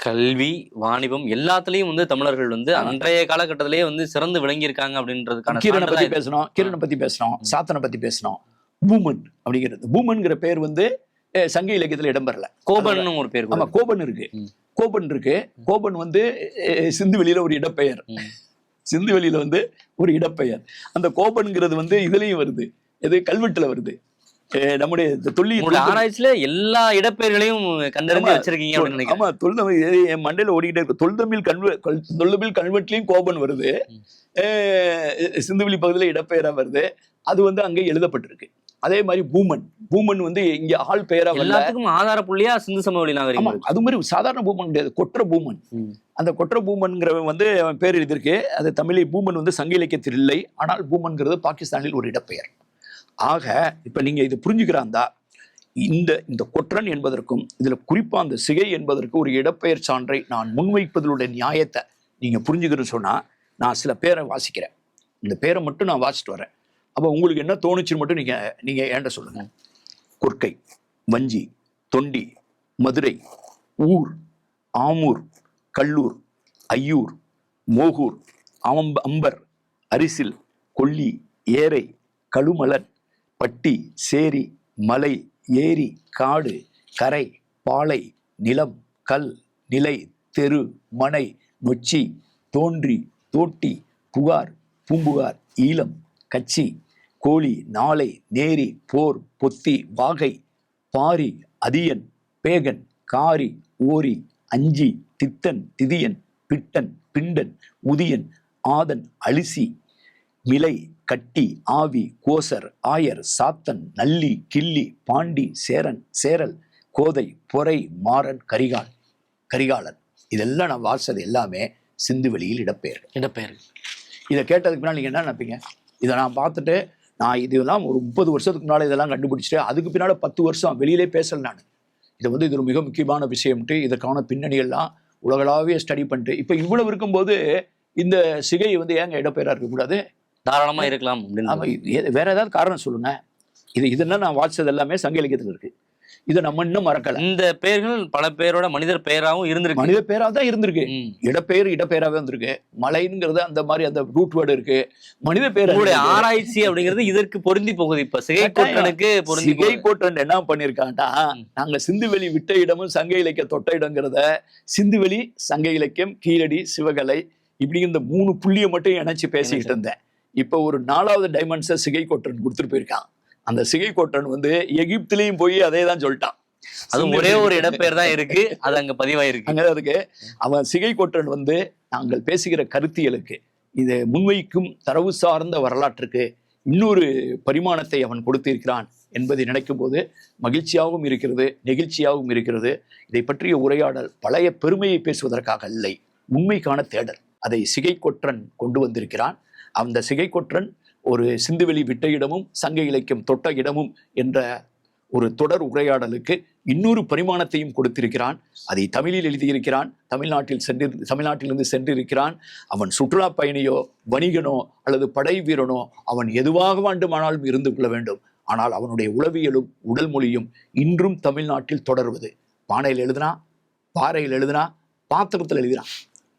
கல்வி, வாணிபம் எல்லாத்துலயும் வந்து தமிழர்கள் வந்து அன்றைய காலகட்டத்திலேயே வந்து சிறந்து விளங்கியிருக்காங்க அப்படின்றதுக்கான கீரனை பத்தி பேசணும், சாத்தனை பத்தி பேசணும். பூமன் அப்படிங்கிறது, பூமன்கிற பேர் வந்து சங்க இலக்கியத்துல இடம்பெறல. கோபன் ஒரு பேர், ஆமா கோபன் இருக்கு, கோபன் இருக்கு. கோபன் வந்து சிந்துவெளியில ஒரு இடப்பெயர், சிந்துவெளியில வந்து ஒரு இடப்பெயர். அந்த கோபன்கிறது வந்து இதுலயும் வருது, இது கல்வெட்டுல வருது. நம்முடைய தொல்லியல் ஆராய்ச்சியில எல்லா இடப்பெயர்களையும் கண்டறிஞ்சு வச்சிருக்கீங்க அப்படின்னு நினைக்கிறேன். ஆமா, தொல்தமிழ் என் மண்டையில ஓடிக்கிட்டே இருக்கு. தொல்தமிழ் கல்வெட்டுலயும் கோபன் வருது, சிந்துவெளி பகுதியில இடப்பெயரா வருது. அது வந்து அங்கே எழுதப்பட்டிருக்கு. அதே மாதிரி பூமன் வந்து இங்க ஆள் பெயரா எல்லாத்துக்கும் ஆதார புள்ளியா சிந்து சமவெளி நாகரிகம். அது மாதிரி சாதாரண பூமன் கிடையாது, கொற்ற பூமன். அந்த கொற்ற பூமன்கிறவன் வந்து அவன் பேர் எழுதியிருக்கு. அது தமிழில் பூமன் வந்து சங்க இலக்கியத்தில் இல்லை, ஆனால் பூமன்கிறது பாகிஸ்தானில் ஒரு இடப்பெயர். ஆக இப்ப நீங்க இது புரிஞ்சுக்கிறாந்தா, இந்த கொற்றன் என்பதற்கும் இதுல குறிப்பா அந்த சிகை என்பதற்கு ஒரு இடப்பெயர் சான்றை நான் முன்வைப்பதனுடைய நியாயத்தை நீங்க புரிஞ்சுக்கிறேன்னு சொன்னா, நான் சில பேரை வாசிக்கிறேன். இந்த பேரை மட்டும் நான் வாசிட்டு வரேன். அப்போ உங்களுக்கு என்ன தோணுச்சுன்னு மட்டும் நீங்க ஏண்ட சொல்லுங்க. கொற்கை, வஞ்சி, தொண்டி, மதுரை, ஊர், ஆமூர், கல்லூர், ஐயூர், மோகூர், அம்பர், அரிசில், கொல்லி, ஏரை, கழுமலன், பட்டி, சேரி, மலை, ஏரி, காடு, கரை, பாலை, நிலம், கல், நிலை, தெரு, மனை, நொச்சி, தோன்றி, தோட்டி, புகார், பூம்புகார், ஈழம், கச்சி, கோழி, நாளை, நேரி, போர், பொத்தி, வாகை, பாரி, அதியன், பேகன், காரி, ஓரி, அஞ்சி, தித்தன், திதியன், பிட்டன், பிண்டன், உதியன், ஆதன், அலிசி, மிலை, கட்டி, ஆவி, கோசர், ஆயர், சாத்தன், நல்லி, கிள்ளி, பாண்டி, சேரன், சேரல், கோதை, பொறை, மாறன், கரிகாலன். இதெல்லாம் நான் வாசது எல்லாமே சிந்துவெளியில் இடப்பெயர். இடப்பெயர். இதை கேட்டதுக்கு முன்னாடி நீங்க என்ன நினைப்பீங்க? இதை நான் பார்த்துட்டு நான் இதெல்லாம் ஒரு 30 வருஷத்துக்கு முன்னால் இதெல்லாம் கண்டுபிடிச்சிட்டு அதுக்கு பின்னால் 10 வருஷம் வெளியிலே பேசல நான். இது இது ஒரு மிக முக்கியமான விஷயம்ட்டு இதற்கான பின்னணியெல்லாம் உலகளாவிய ஸ்டடி பண்ணிட்டு இப்போ இவ்வளவு இருக்கும்போது இந்த சிகை ஏங்க இடப்பெயரா இருக்கக்கூடாது? தாராளமா இருக்கலாம் அப்படின்னு. வேற ஏதாவது காரணம் சொல்லுங்க. இதெல்லாம் நான் வாட்சது எல்லாமே சங்க இலக்கியத்தில் இருக்கு. இதை நம்ம இன்னும் மறக்கல. இந்த பெயர்கள் பல பேரோட மனிதர் பெயராகவும் இருந்திருக்கு. மனித பெயராக தான் இருந்திருக்கு. இடப்பெயராகவே வந்திருக்கு. மலைங்கிறது அந்த மாதிரி அந்த ரூட் வேர்டு இருக்கு. மனித பெயர் ஆராய்ச்சி அப்படிங்கிறது இதற்கு பொருந்தி போகுது. இப்ப சிகைக்கோட்டனுக்கு சிகைக்கோட்டன் என்ன பண்ணிருக்காண்டா, நாங்க சிந்துவெளி விட்ட இடமும் சங்க இலக்கிய தொட்ட இடங்கிறத சிந்துவெளி, சங்க இலக்கியம், கீழடி, சிவகலை இப்படி இந்த 3 புள்ளியை மட்டும் இணைச்சு பேசிக்கிட்டு இருந்தேன். இப்ப ஒரு 4வது டைமென்ஷனை சிகைக்கோட்டன் கொடுத்துட்டு போயிருக்கான். அந்த சிகைக்கோட்டன் எகிப்திலையும் போய் அதே தான் சொல்லிட்டான். அது ஒரே ஒரு இடப்பெயர் தான் இருக்கு, அது அங்க பதிவாயிருக்கு. அங்கதான் இருக்கு. அவன் சிகைக்கோட்டன் நாங்கள் பேசுகிற கருத்தியலுக்கு இதை முன்வைக்கும் தரவு சார்ந்த வரலாற்றுக்கு இன்னொரு பரிமாணத்தை அவன் கொடுத்திருக்கிறான் என்பதை நினைக்கும் போது மகிழ்ச்சியாகவும் இருக்கிறது, நெகிழ்ச்சியாகவும் இருக்கிறது. இதை பற்றிய உரையாடல் பழைய பெருமையை பேசுவதற்காக இல்லை, உண்மைக்கான தேடல். அதை சிகைக்கொற்றன் கொண்டு வந்திருக்கிறான். அந்த சிகைக்கொற்றன் ஒரு சிந்துவெளி விட்ட இடமும் சங்க இலக்கியம் தொட்ட இடமும் என்ற ஒரு தொடர் உரையாடலுக்கு இன்னொரு பரிமாணத்தையும் கொடுத்திருக்கிறான். அதை தமிழில் எழுதியிருக்கிறான். தமிழ்நாட்டிலிருந்து சென்றிருக்கிறான். அவன் சுற்றுலா பயணியோ வணிகனோ அல்லது படை வீரனோ அவன் எதுவாக வேண்டுமானாலும் இருந்து கொள்ள வேண்டும். ஆனால் அவனுடைய உளவியலும் உடல் மொழியும் இன்றும் தமிழ்நாட்டில் தொடர்வது. பானையில் எழுதுனா, பாறையில் எழுதுனா, பாத்திரத்தில் எழுதுறான்.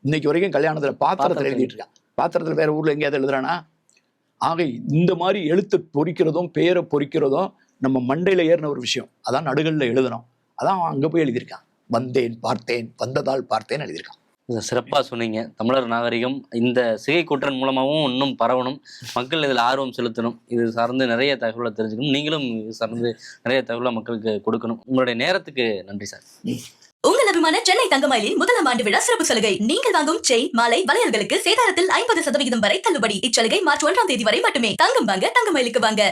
இன்னைக்கு வரைக்கும் கல்யாணத்துல பாத்திரத்தில் எழுதிட்டு இருக்கான். பாத்திரத்தில் வேற ஊர்ல எங்கேயாவது எழுதுறானா? ஆக இந்த மாதிரி எழுத்து பொறிக்கிறதும் பெயரை பொறிக்கிறதும் நம்ம மண்டையில ஏறின ஒரு விஷயம். அதான் நடுகல்ல எழுதணும். அதான் அவன் அங்க போய் எழுதியிருக்கான். வந்தேன், பார்த்தேன், வந்ததால் பார்த்தேன் எழுதியிருக்கான். சிறப்பா சொன்னீங்க. தமிழர் நாகரிகம் இந்த சிகைக்கொற்றன் மூலமாகவும் இன்னும் பரவணும், மக்கள் இதில் ஆர்வம் செலுத்தணும், இது சார்ந்து நிறைய தகவலை தெரிஞ்சுக்கணும், நீங்களும் இது சார்ந்து நிறைய தகவலை மக்களுக்கு கொடுக்கணும். உங்களுடைய நேரத்துக்கு நன்றி சார். உங்கள் அபிமான சென்னை தங்கமயிலின் 1ஆம் ஆண்டு விழா சிறப்பு சலுகை. நீங்கள் வாங்கும் செயின், மாலை, வளையல்களுக்கு சேதாரத்தில் 50% வரை தள்ளுபடி. இச்சலுகை மார்ச் 1ஆம் தேதி வரை மட்டுமே. தங்கம் வாங்க தங்கமயிலுக்கு வாங்க.